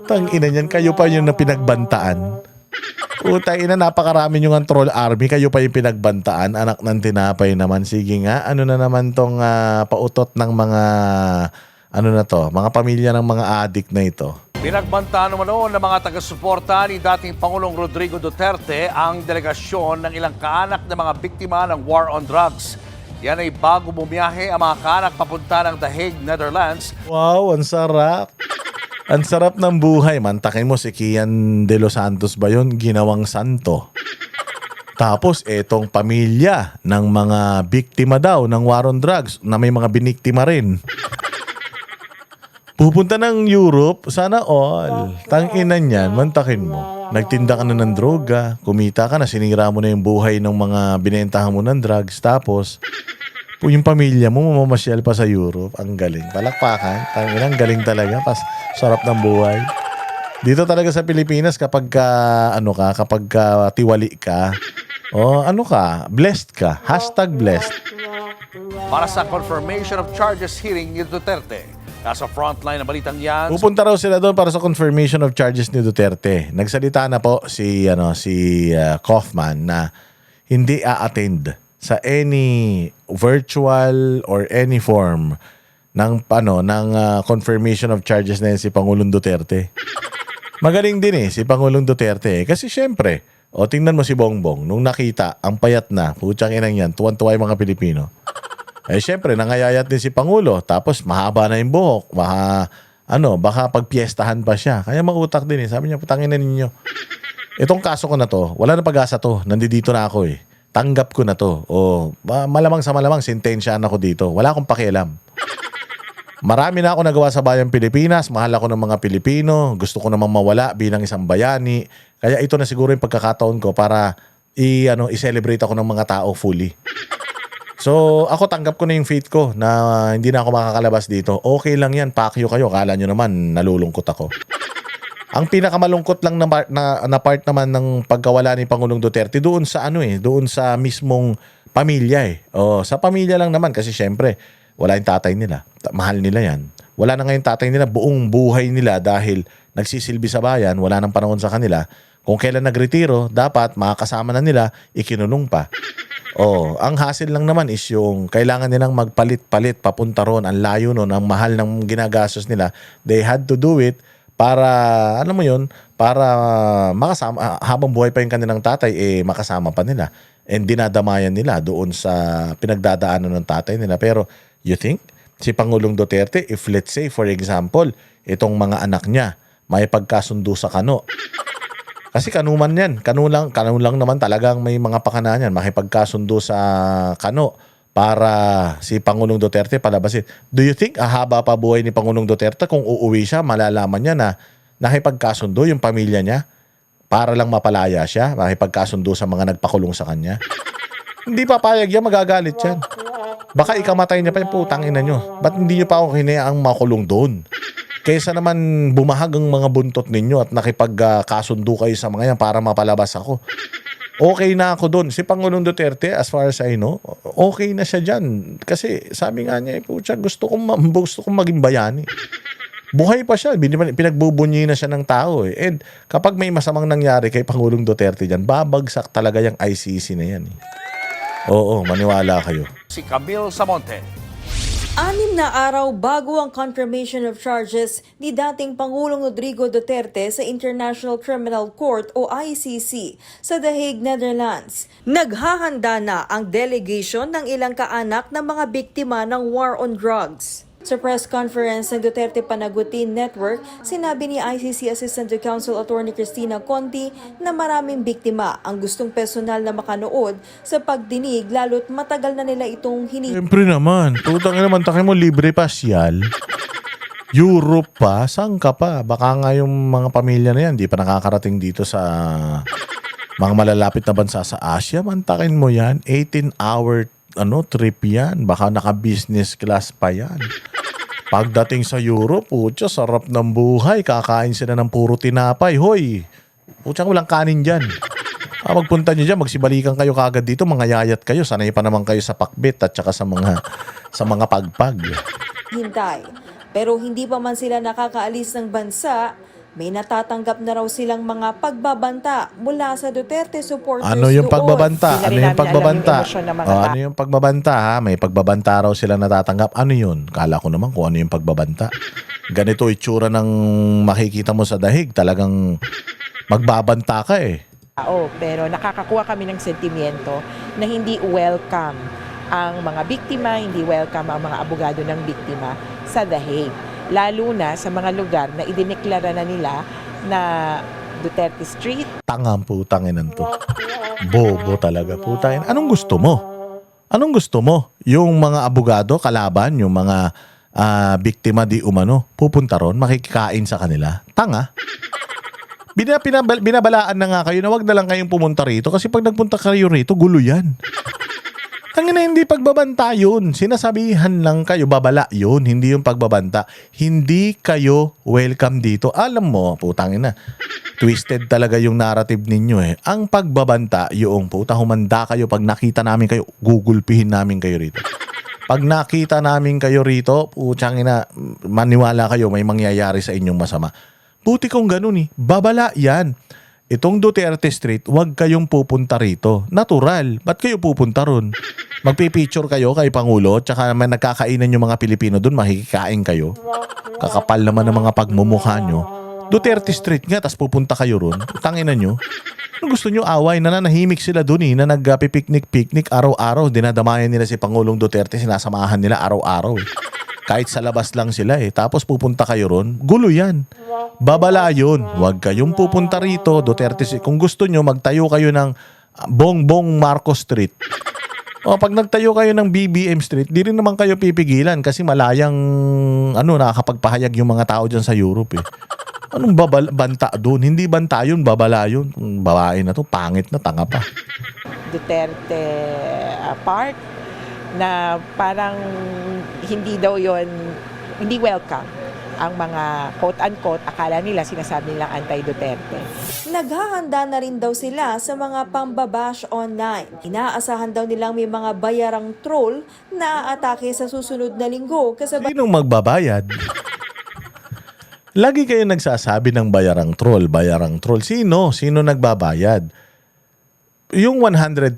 Tangina niyan, kayo pa yung na pinagbantaan. Utang ina, napakarami yung troll army, kayo pa yung pinagbantaan. Anak ng tinapay naman. Sige nga, ano na naman tong pautot ng mga mga pamilya ng mga addict na ito. Pinagbantaan naman noon ng mga taga-suporta ni dating Pangulong Rodrigo Duterte ang delegasyon ng ilang kaanak na mga biktima ng war on drugs. Yan ay bago bumiyahe ang mga kaanak papunta ng The Hague, Netherlands. Wow, ang sarap. Ang sarap ng buhay. Mantakin mo si Kian De Los Santos ba yun? Ginawang santo. Tapos, etong pamilya ng mga biktima daw ng war on drugs na may mga biniktima rin. Pupunta ng Europe, sana all. Tanginan yan, mantakin mo. Nagtinda ka na ng droga, kumita ka na, sinira mo na yung buhay ng mga binentahan mo ng drugs. Tapos, yung pamilya mo, mamamasyal pa sa Europe. Ang galing. Palakpakan. Tanginan, galing talaga. Sarap ng buhay. Dito talaga sa Pilipinas, kapag tiwali ka, blessed ka. #blessed. Para sa confirmation of charges hearing ni Duterte. Nasa frontline ng balitang yan. Pupunta raw sila doon para sa confirmation of charges ni Duterte. Nagsalita na po si Kaufman na hindi a-attend sa any virtual or any form ng confirmation of charges na yan si Pangulong Duterte. Magaling din si Pangulong Duterte kasi syempre, tingnan mo si Bongbong nung nakita ang payat na, putsang inang yan, tuwan-tuwa yung mga Pilipino. Syempre, nangayayat din si Pangulo. Tapos, mahaba na yung buhok. Baka pagpiestahan pa siya. Kaya mautak din Sabi niya, putangin na ninyo. Itong kaso ko na to, wala na pag-asa to. Nandito na ako Tanggap ko na to. Malamang sa malamang, sentensyahan ako dito. Wala akong pakialam. Marami na ako nagawa sa bayang Pilipinas. Mahal ako ng mga Pilipino. Gusto ko namang mawala bilang isang bayani. Kaya ito na siguro yung pagkakataon ko para i-celebrate ako ng mga tao fully. So, ako tanggap ko na yung fate ko na hindi na ako makakalabas dito. Okay lang yan, pakyo kayo. Kala nyo naman, nalulungkot ako. Ang pinakamalungkot lang na part naman ng pagkawala ni Pangulong Duterte doon sa doon sa mismong pamilya sa pamilya lang naman kasi syempre, wala yung tatay nila. Mahal nila yan. Wala na ngayon tatay nila, buong buhay nila dahil nagsisilbi sa bayan, wala nang panahon sa kanila. Kung kailan nagretiro, dapat makakasama na nila, ikinulong pa. Ang hassle lang naman is yung kailangan nilang magpalit-palit papunta ron. Ang layo nun, ang mahal ng ginagastos nila. They had to do it para, para makasama, habang buhay pa yung kanilang tatay, makasama pa nila. And dinadamayan nila doon sa pinagdadaanan ng tatay nila. Pero, you think, si Pangulong Duterte, if let's say, for example, itong mga anak niya, may pagkasundo sa kano, kasi kanuman yan. Kanu lang naman talagang may mga pakana yan. Makipagkasundo sa kano para si Pangulong Duterte palabasin. Do you think haba pa buhay ni Pangulong Duterte kung uuwi siya, malalaman niya na nakipagkasundo yung pamilya niya para lang mapalaya siya, makipagkasundo sa mga nagpakulong sa kanya? Hindi papayag yan, magagalit yan. Baka ikamatay niya pa yung putang ina nyo. Ba't hindi niyo pa ako hinayaang makulong doon? Kaysa naman bumahag ang mga buntot ninyo at nakipagkasundo kayo sa mga yan para mapalabas ako. Okay na ako doon. Si Pangulong Duterte, as far as I know, okay na siya dyan. Kasi sabi nga niya, gusto kong maging bayani. Buhay pa siya. Pinagbubunyi na siya ng tao. And kapag may masamang nangyari kay Pangulong Duterte dyan, babagsak talaga yung ICC na yan. Oo, maniwala kayo. Si Camille Samonte. 6 na araw bago ang confirmation of charges ni dating Pangulong Rodrigo Duterte sa International Criminal Court o ICC sa The Hague, Netherlands. Naghahanda na ang delegation ng ilang kaanak ng mga biktima ng war on drugs. Sa press conference ng Duterte Panagutin Network, sinabi ni ICC Assistant to Counsel Attorney Cristina Conti na maraming biktima ang gustong personal na makanood sa pagdinig lalo't matagal na nila itong Siyempre naman. Putang naman, takin mo libre pasyal. Europe pa? Saan ka pa? Baka nga yung mga pamilya na yan, di pa nakakarating dito sa mga malalapit na bansa sa Asia. Mantakin mo yan. 18-hour trip yan. Baka naka-business class pa yan. Pagdating sa Europe, putya, sarap ng buhay. Kakain sila ng puro tinapay. Hoy, putya, walang kanin dyan. Magpunta nyo dyan, magsibalikan kayo kagad dito, mga yayat kayo. Sanay pa naman kayo sa pakbit at saka sa mga pagpag. hintay. Pero hindi pa man sila nakakaalis ng bansa, may natatanggap na raw silang mga pagbabanta mula sa Duterte supporters Ano yung pagbabanta? Hindi na Ano rin yung namin pagbabanta? alam yung emosyon ng mga tao. Ano yung pagbabanta ha? May pagbabanta raw sila natatanggap. Ano yun? Kala ko naman kung ano yung pagbabanta. Ganito itsura ng makikita mo sa dahig. Talagang magbabanta ka eh. Pero nakakakuha kami ng sentimiento na hindi welcome ang mga biktima, hindi welcome ang mga abogado ng biktima sa The Hague. Lalo na sa mga lugar na idineklara na nila na Duterte Street. Tangang putanginan to. Bobo talaga putangin. Anong gusto mo? Anong gusto mo? Yung mga abogado, kalaban, yung mga biktima di umano, pupunta ron, makikikain sa kanila. Tanga. Binabalaan na nga kayo na wag na lang kayong pumunta rito kasi pag nagpunta kayo rito, gulo yan. Tangina, hindi pagbabanta yun. Sinasabihan lang kayo, babala yun. Hindi yung pagbabanta. Hindi kayo welcome dito. Alam mo, putangin na. Twisted talaga yung narrative ninyo eh. Ang pagbabanta, yung puta, humanda kayo. Pag nakita namin kayo, gugulpihin namin kayo rito. Pag nakita namin kayo rito, putang ina, maniwala kayo, may mangyayari sa inyong masama. Puti kong ganun eh. Babala yan. Itong Duterte Street, huwag kayong pupunta rito. Natural. Ba't kayo pupunta ron? Magpipicture kayo kay Pangulo, tsaka may nagkakainan yung mga Pilipino dun, makikikain kayo. Kakapal naman ng mga pagmumukha nyo. Duterte Street nga, tas pupunta kayo ron. Tangina nyo. Ano gusto nyo away? Nananahimik sila dun eh, na nagpipiknik-piknik araw-araw. Dinadamayan nila si Pangulong Duterte, sinasamahan nila araw-araw eh. Kahit sa labas lang sila eh. Tapos pupunta kayo ron, gulo yan. Babala yun. Huwag kayong pupunta rito, Duterte Street. Kung gusto nyo, magtayo kayo ng Bongbong Marcos Street. O pag nagtayo kayo ng BBM Street, di rin naman kayo pipigilan kasi malayang nakakapagpahayag yung mga tao dyan sa Europe eh. Anong banta doon? Hindi banta yun, babala yun. Babae na to, pangit na, tanga pa. Duterte Park na parang hindi daw yon, hindi welcome ang mga quote-unquote, akala nila sinasabi nilang anti-Duterte. Naghahanda na rin daw sila sa mga pambabash online. Inaasahan daw nilang may mga bayarang troll na aatake sa susunod na linggo kasabay Sinong magbabayad? Lagi kayo nagsasabi ng bayarang troll, bayarang troll. Sino? Sino nagbabayad? Yung 125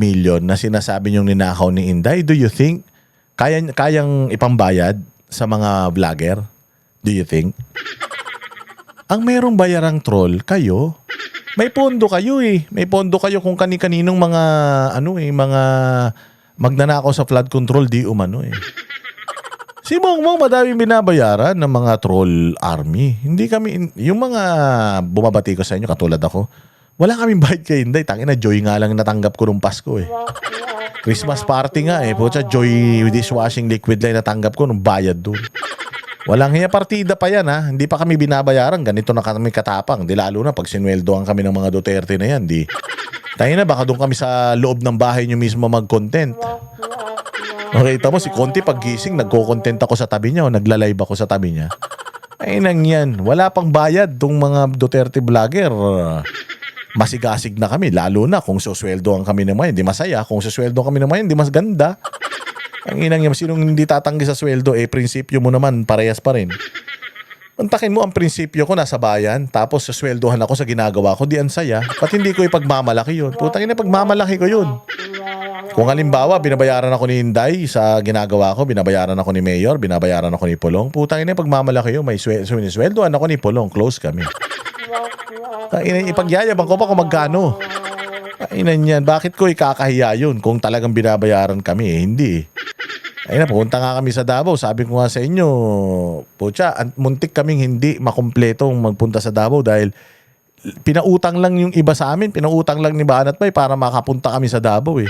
million na sinasabi niyong ninakaw ni Inday, do you think kayang ipambayad sa mga vlogger? Do you think? Ang merong bayarang troll, kayo. May pondo kayo eh. May pondo kayo kung kani-kaninong mga mga magnanakaw sa flood control di umano eh. Si Bongbong madaming binabayaran ng mga troll army. Hindi kami, yung mga bumabati ko sa inyo katulad ako, wala kaming bayad kay Inday. Tangina, joy nga lang natanggap ko nung Pasko eh. Christmas party nga eh. Pucha, joy dishwashing liquid lang natanggap ko nung bayad doon. Walang hiya, partida pa yan ha. Hindi pa kami binabayaran. Ganito na kami katapang. Di lalo na pag sinweldoan kami ng mga Duterte na yan. Di. Tayo na, baka doon kami sa loob ng bahay nyo mismo mag-content. Nakita mo si Conti pag gising, nagko-content ako sa tabi niya o nagla-live ako sa tabi niya. Ay nang yan. Wala pang bayad tong mga Duterte vlogger. Masigasig na kami. Lalo na kung susweldoan kami naman, hindi masaya. Kung susweldoan kami naman, hindi mas ganda. Ang inang yan, sinong hindi tatanggi sa sweldo, prinsipyo mo naman, parehas pa rin. Antakin mo, ang prinsipyo ko nasa bayan, tapos susweldohan ako sa ginagawa ko, di ang saya. Ba't hindi ko ipagmamalaki yun? Putang ina, pagmamalaki ko yun. Kung halimbawa, binabayaran ako ni Inday sa ginagawa ko, binabayaran ako ni Mayor, binabayaran ako ni Pulong, putang ina, pagmamalaki yun, may sweldohan ako ni Pulong, close kami. Ipagyayabang ko pa kung magkano. Ainan yan, bakit ko ikakahiya yun kung talagang binabayaran kami hindi eh. Ayun na, pupunta nga kami sa Davao. Sabi ko nga sa inyo, pucha, muntik kaming hindi makumpletong magpunta sa Davao dahil pinautang lang yung iba sa amin, pinautang lang ni Banat Bay para makapunta kami sa Davao eh.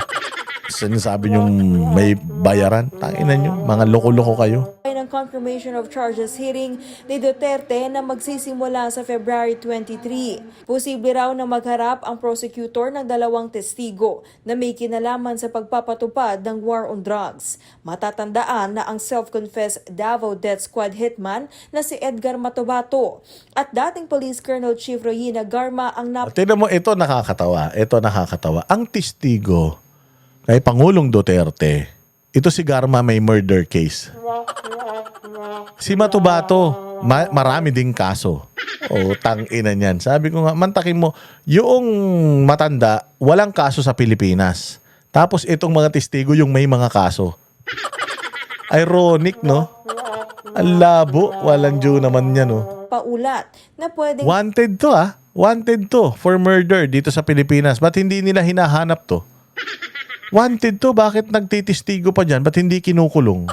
Sinasabi nyo may bayaran. Tanginan nyo, mga loko-loko kayo. ng confirmation of charges hearing ni Duterte na magsisimula sa February 23. Posible raw na magharap ang prosecutor ng 2 testigo na may kinalaman sa pagpapatupad ng war on drugs. Matatandaan na ang self-confessed Davao Death Squad hitman na si Edgar Matobato at dating Police Colonel Chief Royina Garma ang Tignan mo, ito nakakatawa. Ito nakakatawa. Ang testigo kay Pangulong Duterte, ito si Garma may murder case. Si Matobato, marami ding kaso. O, tang-ina niyan. Sabi ko nga, mantakin mo, yung matanda, walang kaso sa Pilipinas. Tapos itong mga testigo, yung may mga kaso. Ironic, no? Ang labo. Walang Jew naman yan, oh. Paulat na pwedeng Wanted to, ah. Wanted to for murder dito sa Pilipinas. Ba't hindi nila hinahanap to? Wanted to, bakit nagtitistigo pa dyan? Ba't hindi kinukulong?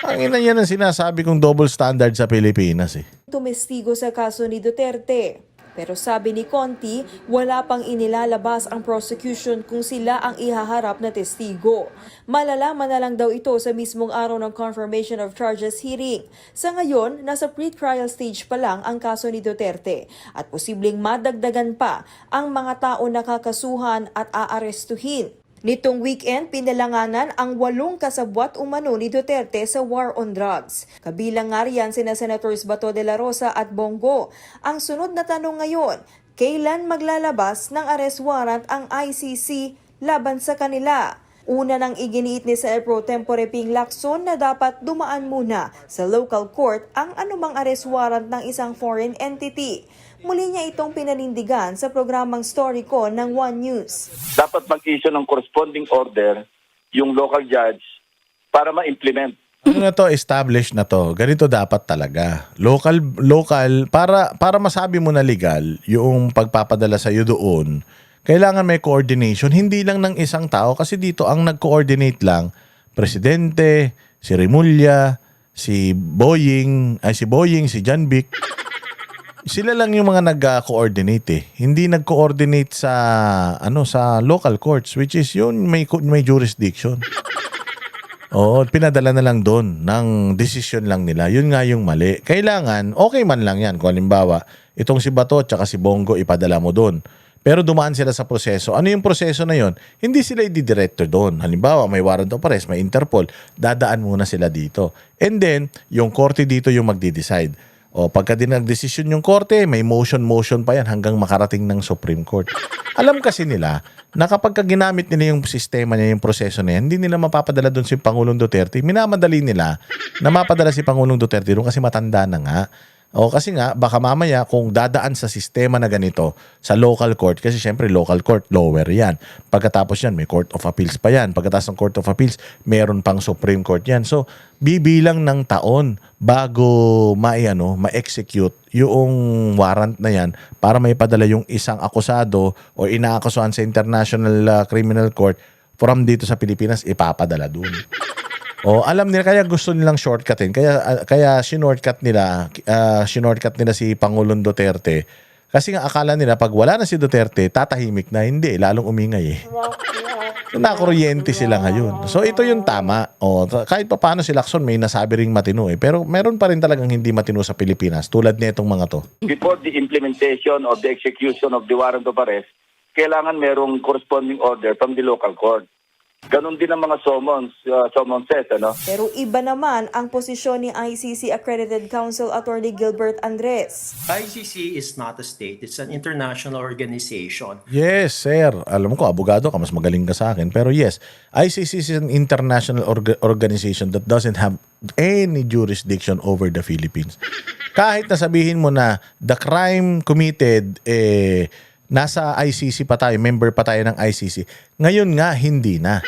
Ang ina yan ang sinasabi kong double standard sa Pilipinas, eh. tumestigo sa kaso ni Duterte. Pero sabi ni Conti, wala pang inilalabas ang prosecution kung sila ang ihaharap na testigo. Malalaman na lang daw ito sa mismong araw ng confirmation of charges hearing. Sa ngayon, nasa pre-trial stage pa lang ang kaso ni Duterte at posibleng madagdagan pa ang mga tao nakakasuhan at aarestuhin. Nitong weekend, pinalanganan ang 8 kasabwat umano ni Duterte sa war on drugs. Kabilang nga riyan sina Senators Bato de la Rosa at Bongo. Ang sunod na tanong ngayon, kailan maglalabas ng arrest warrant ang ICC laban sa kanila? Una nang iginiit ni Sen. Pro Tempore Ping Lacson na dapat dumaan muna sa local court ang anumang arrest warrant ng isang foreign entity. Muli niya itong pinanindigan sa programang Story Ko ng One News. Dapat mag-issue ng corresponding order yung local judge para ma-implement. Ano na to, established na to. Ganito dapat talaga. Local, para masabi mo na legal, yung pagpapadala sa'yo doon, kailangan may coordination. Hindi lang ng isang tao kasi dito ang nag-coordinate lang, Presidente, si Remulla, si Boying, si John Vic. Sila lang yung mga nag-coordinate eh. Hindi nag-coordinate sa local courts, which is yun may jurisdiction. Oo, pinadala na lang doon ng decision lang nila. Yun nga yung mali. Kailangan, okay man lang yan. Kung halimbawa, itong si Bato at si Bongo ipadala mo doon. Pero dumaan sila sa proseso. Ano yung proseso na yun? Hindi sila i-director doon. Halimbawa, may warrant of arrest, may Interpol, dadaan muna sila dito. And then, yung korte dito yung magdi-decide. O pagka din nag-desisyon yung korte, may motion pa yan hanggang makarating ng Supreme Court. Alam kasi nila na kapag ginamit nila yung sistema niya, yung proseso na yan, hindi nila mapapadala doon si Pangulong Duterte. Minamadali nila na mapadala si Pangulong Duterte doon kasi matanda na nga. O kasi nga, baka mamaya kung dadaan sa sistema na ganito sa local court, kasi syempre local court, lower yan. Pagkatapos yan, may Court of Appeals pa yan. Pagkatapos ng Court of Appeals, meron pang Supreme Court yan. So, bibilang ng taon bago ma-execute yung warrant na yan para may padala yung isang akusado o inaakusahan sa International Criminal Court from dito sa Pilipinas, ipapadala dun. O alam nila kaya gusto nilang shortcutin. Kaya shortcut nila si Pangulong Duterte. Kasi nga akala nila pag wala na si Duterte, tatahimik na. Hindi, lalong umingay eh. So, nakuryente sila ngayon. So ito yung tama. O kahit pa paano si Lacson may nasabi ring matino eh. Pero meron pa rin talagang hindi matino sa Pilipinas tulad nitong mga to. Before the implementation of the execution of the warrant of arrest, kailangan merong corresponding order from the local court. Ganon din ang mga summonses, ano? Pero iba naman ang posisyon ni ICC Accredited Counsel Attorney Gilbert Andres. ICC is not a state, it's an international organization. Yes, sir. Alam ko, abogado ka, mas magaling ka sa akin. Pero yes, ICC is an international organization that doesn't have any jurisdiction over the Philippines. Kahit na sabihin mo na the crime committed, nasa ICC pa tayo, member pa tayo ng ICC. Ngayon nga, hindi na.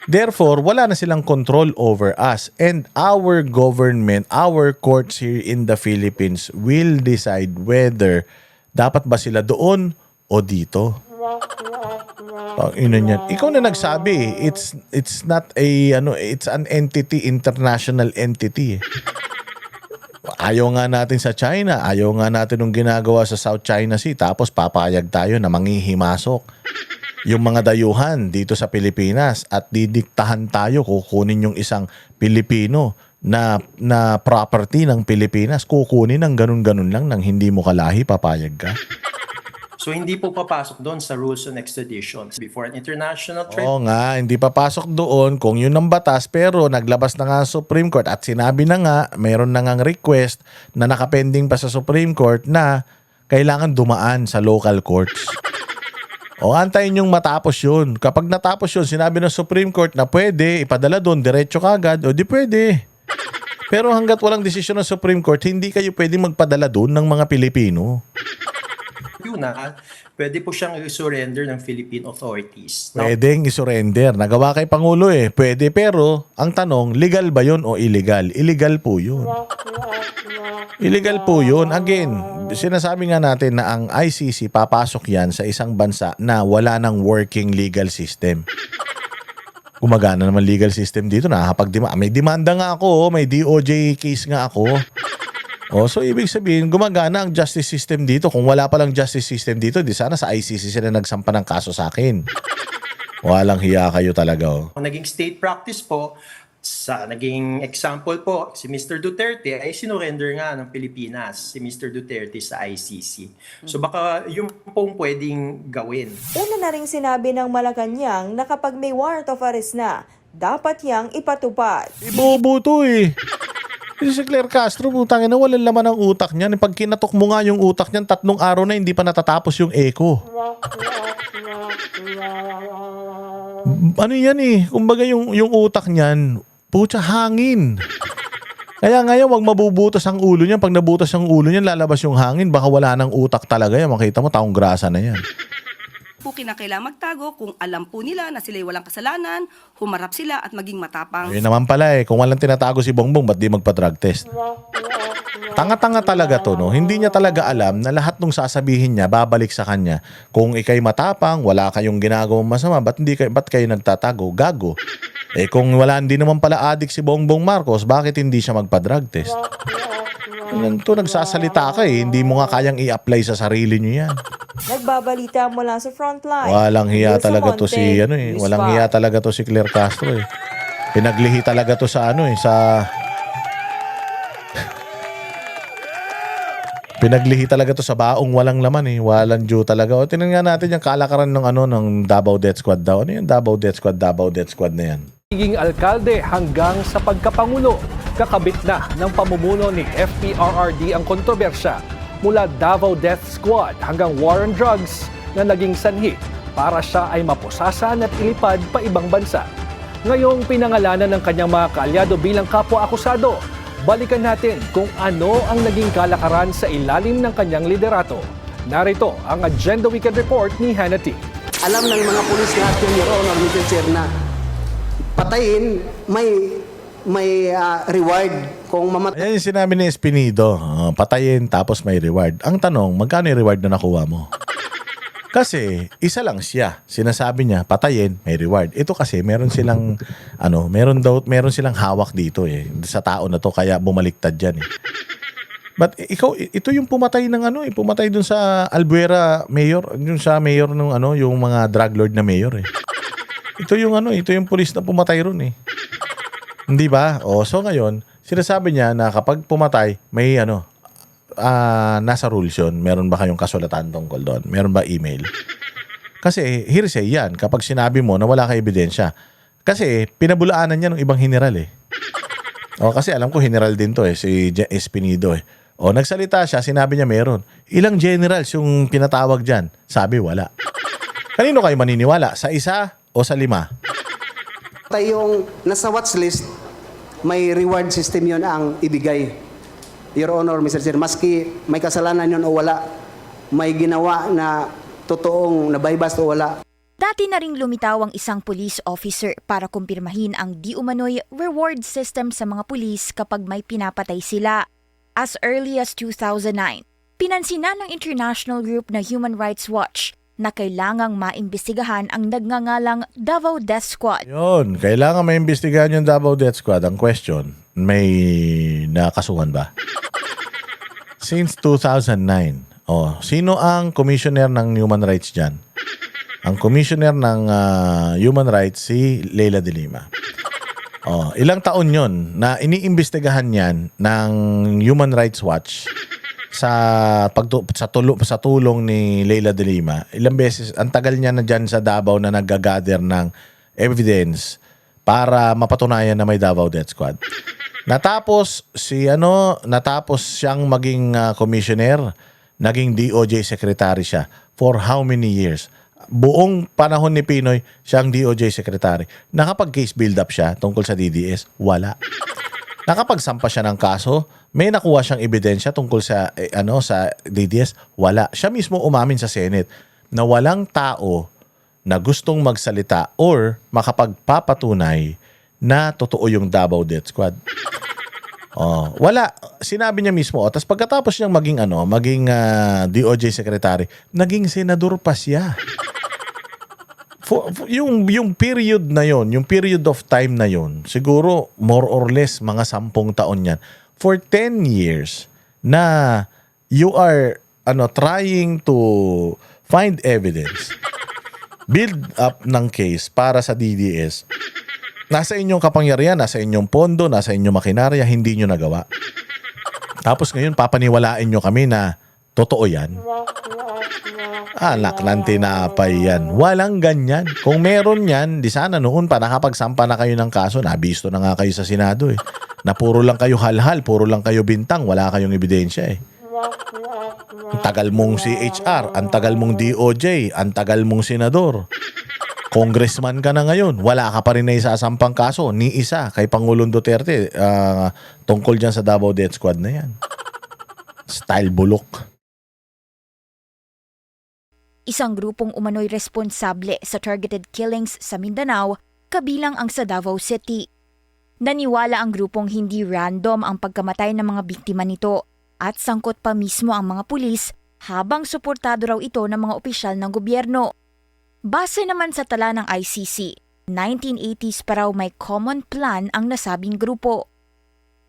Therefore, wala na silang control over us. And our government, our courts here in the Philippines will decide whether dapat ba sila doon o dito. Ikaw na nagsabi, it's not it's an entity, international entity. Ayaw nga natin sa China, ayaw nga natin nung ginagawa sa South China Sea, tapos papayag tayo na manghihimasok yung mga dayuhan dito sa Pilipinas at didiktahan tayo, kukunin yung isang Pilipino na property ng Pilipinas, kukunin ng ganun-ganun lang nang hindi mo kalahi, papayag ka. So hindi po papasok doon sa rules on extradition before an international tribunal. Oo nga, hindi papasok doon kung yun ang batas, pero naglabas na nga Supreme Court at sinabi na nga, mayroon na nga request na nakapending pa sa Supreme Court na kailangan dumaan sa local courts. O antayin yung matapos yun. Kapag natapos yun, sinabi ng Supreme Court na pwede, ipadala doon, diretso kagad, o di pwede. Pero hanggat walang desisyon ng Supreme Court, hindi kayo pwede magpadala doon ng mga Pilipino. You una, pwede po siyang i-surrender ng Philippine authorities. Now, Pwedeng isurrender. Nagawa kay Pangulo eh. Pwede, pero ang tanong, legal ba yun o illegal? Illegal po yun. Illegal po yun. Again, sinasabi nga natin na ang ICC papasok yan sa isang bansa na wala ng working legal system. Gumagana naman legal system dito, may demanda nga ako, may DOJ case nga ako. So ibig sabihin, gumagana ang justice system dito. Kung wala palang justice system dito, di sana sa ICC sila nagsampa ng kaso sa akin. Walang hiya kayo talaga. ang naging state practice po, sa naging example po, si Mr. Duterte ay sinurrender nga ng Pilipinas, si Mr. Duterte sa ICC. So baka yung pong pwedeng gawin. Una na ring sinabi ng Malacanang na kapag may warrant of arrest na, dapat yang ipatupad. Ibobo to eh. Kasi si Claire Castro, putangin na walang laman ang utak niyan. Pag kinatok mo nga yung utak niyan, 3 araw na hindi pa natatapos yung echo. Ano yan eh? Kumbaga yung utak niyan, putya hangin. Kaya ngayon, wag mabubutas ang ulo niyan. Pag nabutas ang ulo niyan, lalabas yung hangin. Baka wala ng utak talaga yan. Makita mo, taong grasa na yan. Po kinakailangan magtago kung alam po nila na sila'y walang kasalanan, humarap sila at maging matapang. Yun naman pala eh. Kung walang tinatago si Bongbong, ba't di magpa-drug test? Tanga-tanga talaga to, no? Hindi niya talaga alam na lahat ng sasabihin niya, babalik sa kanya. Kung ikay matapang, wala kayong ginagawang masama, ba't kayo nagtatago? Gago. Eh kung wala, hindi naman pala adik si Bongbong Marcos, bakit hindi siya magpa-drug test? Ganito, nagsasalita ka eh. Hindi mo nga kayang i-apply sa sarili niyo yan. Nagbabalita mula sa frontline. Walang hiya Wilson talaga to Monte, si News walang 5. hiya talaga to si Claire Castro eh. Pinaglihi talaga to sa Pinaglihi talaga to sa baong walang laman eh. Walang due talaga. O tingnan nga natin yung kalakaran ng Davao Death Squad daw. Ano yung Davao Death Squad na yan? Naging alkalde hanggang sa pagkapangulo. Kakabit na ng pamumuno ni FPRRD ang kontrobersya mula Davao Death Squad hanggang War on Drugs na naging sanhi para siya ay mapusasan at ilipad pa ibang bansa. Ngayong pinangalanan ng kanyang mga kaalyado bilang kapwa-akusado, balikan natin kung ano ang naging kalakaran sa ilalim ng kanyang liderato. Narito ang Agenda Weekend Report ni Hannah T. Alam ng mga pulis natin, Your Honor, Mr. Chair, na patayin, may reward kung mamatay. Ayan yung sinabi ni Espinido. Patayin tapos may reward. Ang tanong, magkano yung reward na nakuha mo? Kasi isa lang siya. Sinasabi niya, patayin, may reward. Ito kasi meron silang meron silang hawak dito eh sa tao na to, kaya bumaliktad diyan eh. But ito yung pumatay ng pumatay dun sa Albuera mayor, yung sa mayor ng yung mga drug lord na mayor eh. Ito yung pulis na pumatay ron eh. Hindi ba? So ngayon, sinasabi niya na kapag pumatay, may nasa rules yun. Meron ba kayong kasulatan tungkol doon? Meron ba email? Kasi hearsay yan kapag sinabi mo na wala kang ebidensya. Kasi pinabulaanan niya ng ibang general eh. Kasi alam ko general din to eh, si Espinido eh. Nagsalita siya, sinabi niya meron. Ilang generals yung pinatawag dyan? Sabi wala. Kanino kayo maniniwala? Sa isa o sa 5? Yung nasa watchlist, may reward system yon ang ibigay. Your Honor, Mr. Chair, maski may kasalanan yon o wala, may ginawa na totoong nabaybas o wala. Dati na ring lumitaw ang isang police officer para kumpirmahin ang di umano'y reward system sa mga pulis kapag may pinapatay sila. As early as 2009, pinansinan ng international group na Human Rights Watch na kailangang maimbestigahan ang nagngangalang Davao Death Squad. Yun, kailangan maimbestigahan yung Davao Death Squad. Ang question, may nakasuhan ba? Since 2009, sino ang commissioner ng human rights dyan? Ang commissioner ng human rights, si Leila de Lima. Ilang taon yon na iniimbestigahan yan ng Human Rights Watch sa tulong ni Leila de Lima. Ilang beses, ang tagal niya na dyan sa Davao na nag-gather ng evidence para mapatunayan na may Davao Death Squad. Natapos siyang maging commissioner, naging DOJ secretary siya for how many years? Buong panahon ni Pinoy, siyang DOJ secretary. Nakapag-case build-up siya tungkol sa DDS? Wala. Nakapagsampa siya ng kaso, may nakuha siyang ebidensya tungkol sa sa DDS, wala. Siya mismo umamin sa Senate na walang tao na gustong magsalita or makapagpapatunay na totoo yung Davao Death Squad. Wala. Sinabi niya mismo. Tapos pagkatapos niyang maging DOJ secretary, naging senador pa siya. Yung period na yon, yung period of time na yon, siguro more or less mga 10 taon yan. For 10 years na you are trying to find evidence, build up ng case para sa DDS. Nasa inyong kapangyarihan, nasa inyong pondo, nasa inyong makinarya, hindi nyo nagawa. Tapos ngayon, papaniwalain nyo kami na totoo yan. Anak ng tinapay yan. Walang ganyan. Kung meron yan, di sana noon pa nakapagsampa na kayo ng kaso. Nabisto na nga kayo sa Senado eh. Na puro lang kayo halhal, puro lang kayo bintang, wala kayong ebidensya eh. Ang tagal mong CHR, ang tagal mong DOJ, ang tagal mong senador. Congressman ka na ngayon, wala ka pa rin na isasampang kaso, ni isa kay Pangulong Duterte tungkol dyan sa Davao Death Squad na yan. Style bulok. Isang grupong umano'y responsable sa targeted killings sa Mindanao, kabilang ang sa Davao City. Naniwala ang grupong hindi random ang pagkamatay ng mga biktima nito at sangkot pa mismo ang mga pulis habang suportado raw ito ng mga opisyal ng gobyerno. Base naman sa tala ng ICC, 1980s pa raw may common plan ang nasabing grupo.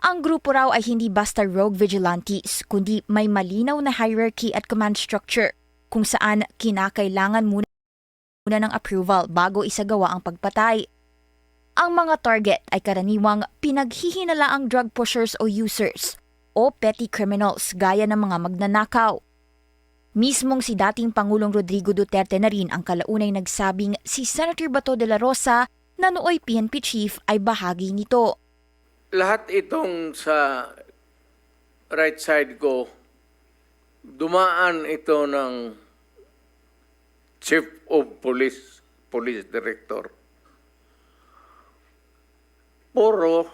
Ang grupo raw ay hindi basta rogue vigilantes, kundi may malinaw na hierarchy at command structure kung saan kinakailangan muna ng approval bago isagawa ang pagpatay. Ang mga target ay karaniwang pinaghihinalaang drug pushers o users o petty criminals gaya ng mga magnanakaw. Mismong si dating Pangulong Rodrigo Duterte na rin ang kalaunay nagsabing si Senator Bato de la Rosa na nooy PNP chief ay bahagi nito. Lahat itong sa right side ko, dumaan ito ng Chief of Police, Police Director. Puro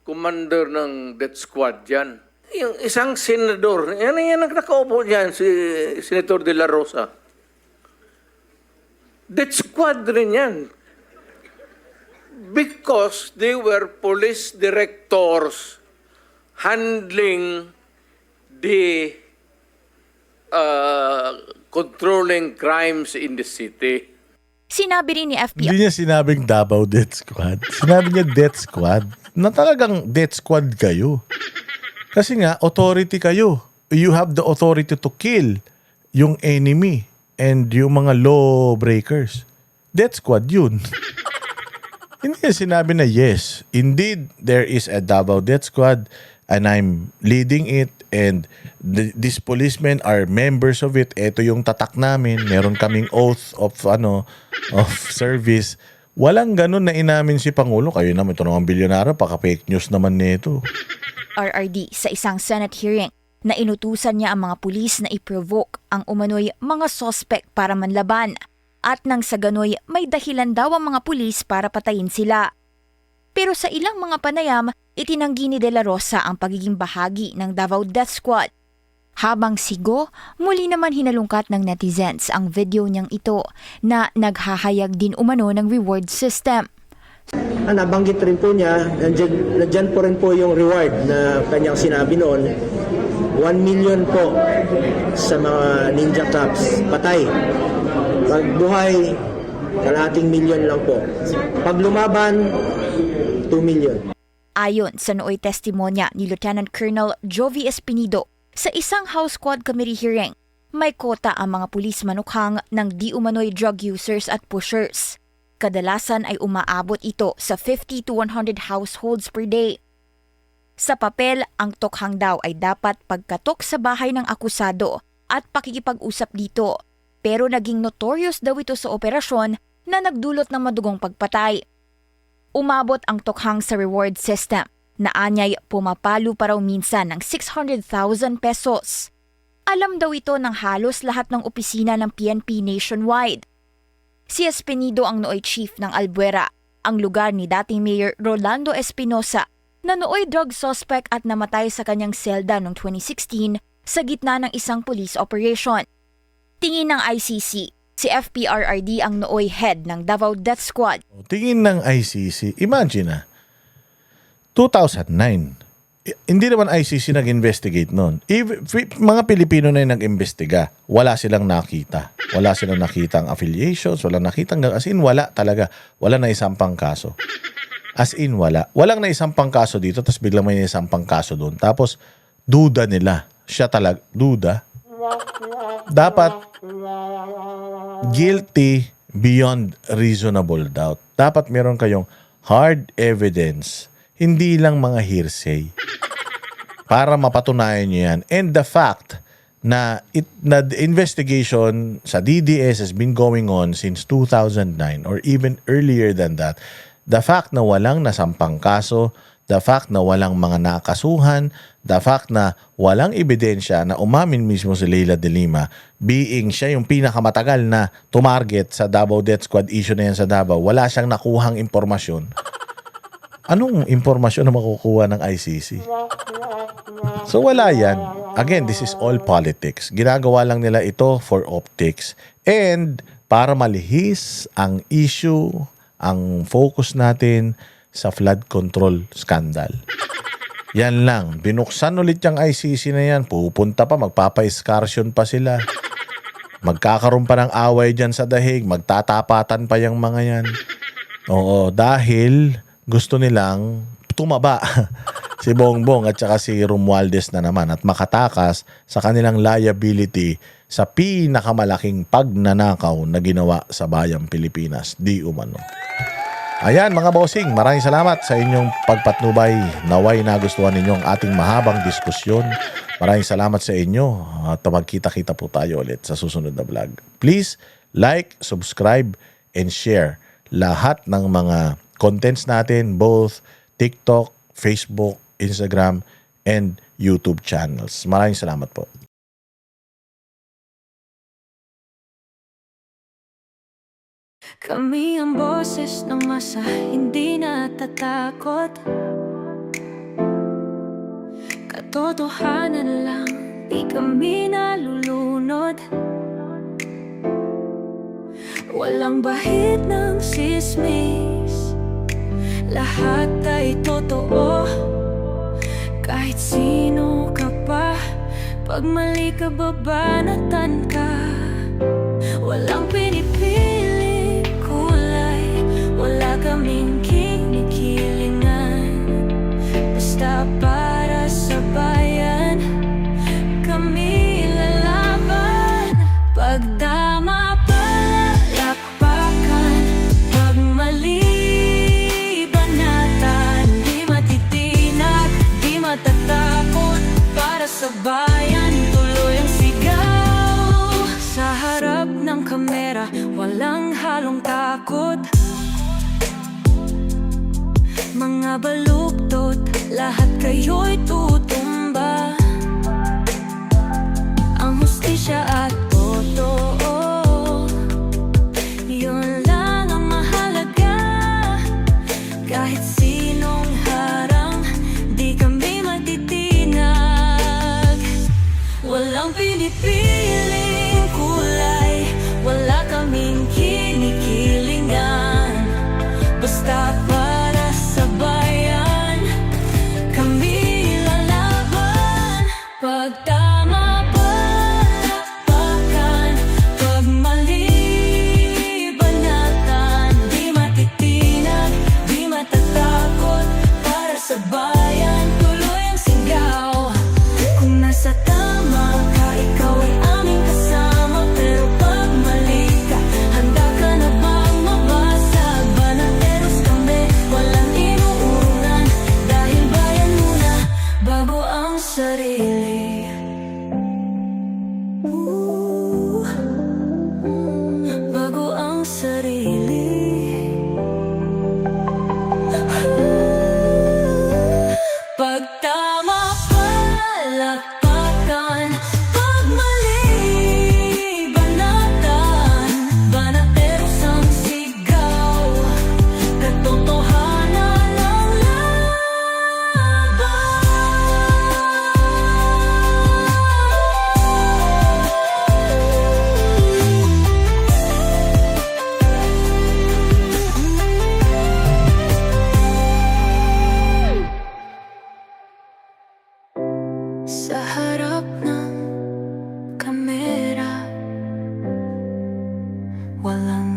commander ng death squad yan. Yung isang senador, yan ang nakaupo dyan, si Senator de la Rosa. Death squad rin yan. Because they were police directors handling the controlling crimes in the city. Sinabi rin ni FBI. Hindi niya sinabing Davao Death Squad. Sinabi niya Death Squad. Na talagang Death Squad kayo. Kasi nga, authority kayo. You have the authority to kill yung enemy and yung mga law breakers. Death Squad yun. Hindi niya sinabi na yes, indeed, there is a Davao Death Squad and I'm leading it and these policemen are members of it. Ito yung tatak namin. Meron kaming oath of service. Walang ganun na inamin si Pangulo. Kayo naman, ito naman bilyonaryo, paka-fake news naman nito. RRD sa isang Senate hearing na inutusan niya ang mga pulis na i-provoke ang umano'y mga sospek para manlaban at nang sa gano'y may dahilan daw ang mga pulis para patayin sila. Pero sa ilang mga panayam, itinanggi ni De La Rosa ang pagiging bahagi ng Davao Death Squad. Habang sigo, muli naman hinalungkat ng netizens ang video niyang ito na naghahayag din umano ng reward system. Nabanggit rin po niya, nandyan po rin po yung reward na kanyang sinabi noon, 1 million po sa mga ninja cops, patay. Pag buhay, kalahating milyon lang po. Pag lumaban, 2 million. Ayon sa nooy testimonya ni Lieutenant Colonel Jovi Espinido sa isang House Quad Committee hearing, may kota ang mga pulis manukhang ng di umano'y drug users at pushers. Kadalasan ay umaabot ito sa 50 to 100 households per day. Sa papel, ang tokhang daw ay dapat pagkatok sa bahay ng akusado at pakikipag-usap dito. Pero naging notorious daw ito sa operasyon na nagdulot ng madugong pagpatay. Umabot ang tokhang sa reward system na anyay pumapalo pa raw minsan ng 600,000 pesos. Alam daw ito ng halos lahat ng opisina ng PNP nationwide. Si Espinido ang nooy chief ng Albuera, ang lugar ni dating Mayor Rolando Espinosa, na nooy drug suspect at namatay sa kanyang selda noong 2016 sa gitna ng isang police operation. Tingin ng ICC, si FPRRD ang nooy head ng Davao Death Squad. Tingin ng ICC, imagine 2009, hindi naman ICC nag-investigate noon. Mga Pilipino na yung nag-imbestiga. Wala silang nakita. Wala silang nakitang affiliations, walang nakitang, as in wala talaga. Wala na isampang kaso. As in wala. Walang na isampang kaso dito, tapos biglang may isampang kaso doon. Tapos, duda nila. Siya talaga, duda. Dapat, guilty beyond reasonable doubt. Dapat meron kayong hard evidence, hindi lang mga hearsay, para mapatunayan nyo yan. And the fact na the investigation sa DDS has been going on since 2009 or even earlier than that, the fact na walang nasampang kaso, the fact na walang mga nakasuhan, the fact na walang ebidensya na umamin mismo si Leila de Lima, being siya yung pinakamatagal na tumarget sa Davao Death Squad issue na yan sa Davao, wala siyang nakuhang impormasyon. Anong impormasyon na makukuha ng ICC? So wala yan. Again, this is all politics. Ginagawa lang nila ito for optics. And para malihis ang issue, ang focus natin sa flood control scandal. Yan lang. Binuksan ulit yung ICC na yan. Pupunta pa, magpapa-excursion pa sila. Magkakaroon pa ng away dyan sa dahig. Magtatapatan pa yung mga yan. Oo, dahil gusto nilang tumaba si Bongbong at saka si Romualdez na naman at makatakas sa kanilang liability sa pinakamalaking pagnanakaw na ginawa sa bayang Pilipinas. Di umano. Ayan mga bossing, maraming salamat sa inyong pagpatnubay. Naway nagustuhan ninyo ang ating mahabang diskusyon. Maraming salamat sa inyo at magkita-kita po tayo ulit sa susunod na vlog. Please like, subscribe, and share lahat ng mga contents natin, both TikTok, Facebook, Instagram, and YouTube channels. Maraming salamat po. Kami ang boses ng masa, hindi natatakot. Katotohanan lang, di kami nalulunod. Walang bahid ng sismis, lahat ay totoo. Kahit sino ka pa, pag mali ka babanatan ka. Walang pinipili kulay, wala kaming kinikilingan. Basta para sa bayan, kami lalaban. Pagdama palakpakan, pag mali banatan. Di matitinag, di matatakot, para sa bayan tuloy ang sigaw. Sa harap ng kamera, walang halong takot. Mga baluktot, lahat kayo'y tutumba. Ang hustisya at totoo, yun lang ang mahalaga. Kahit sinong harang, di kami matitinag. Walang pinipiling kulay, wala kaming kinikilingan. Basta para sa bayan, kami lalaban. walang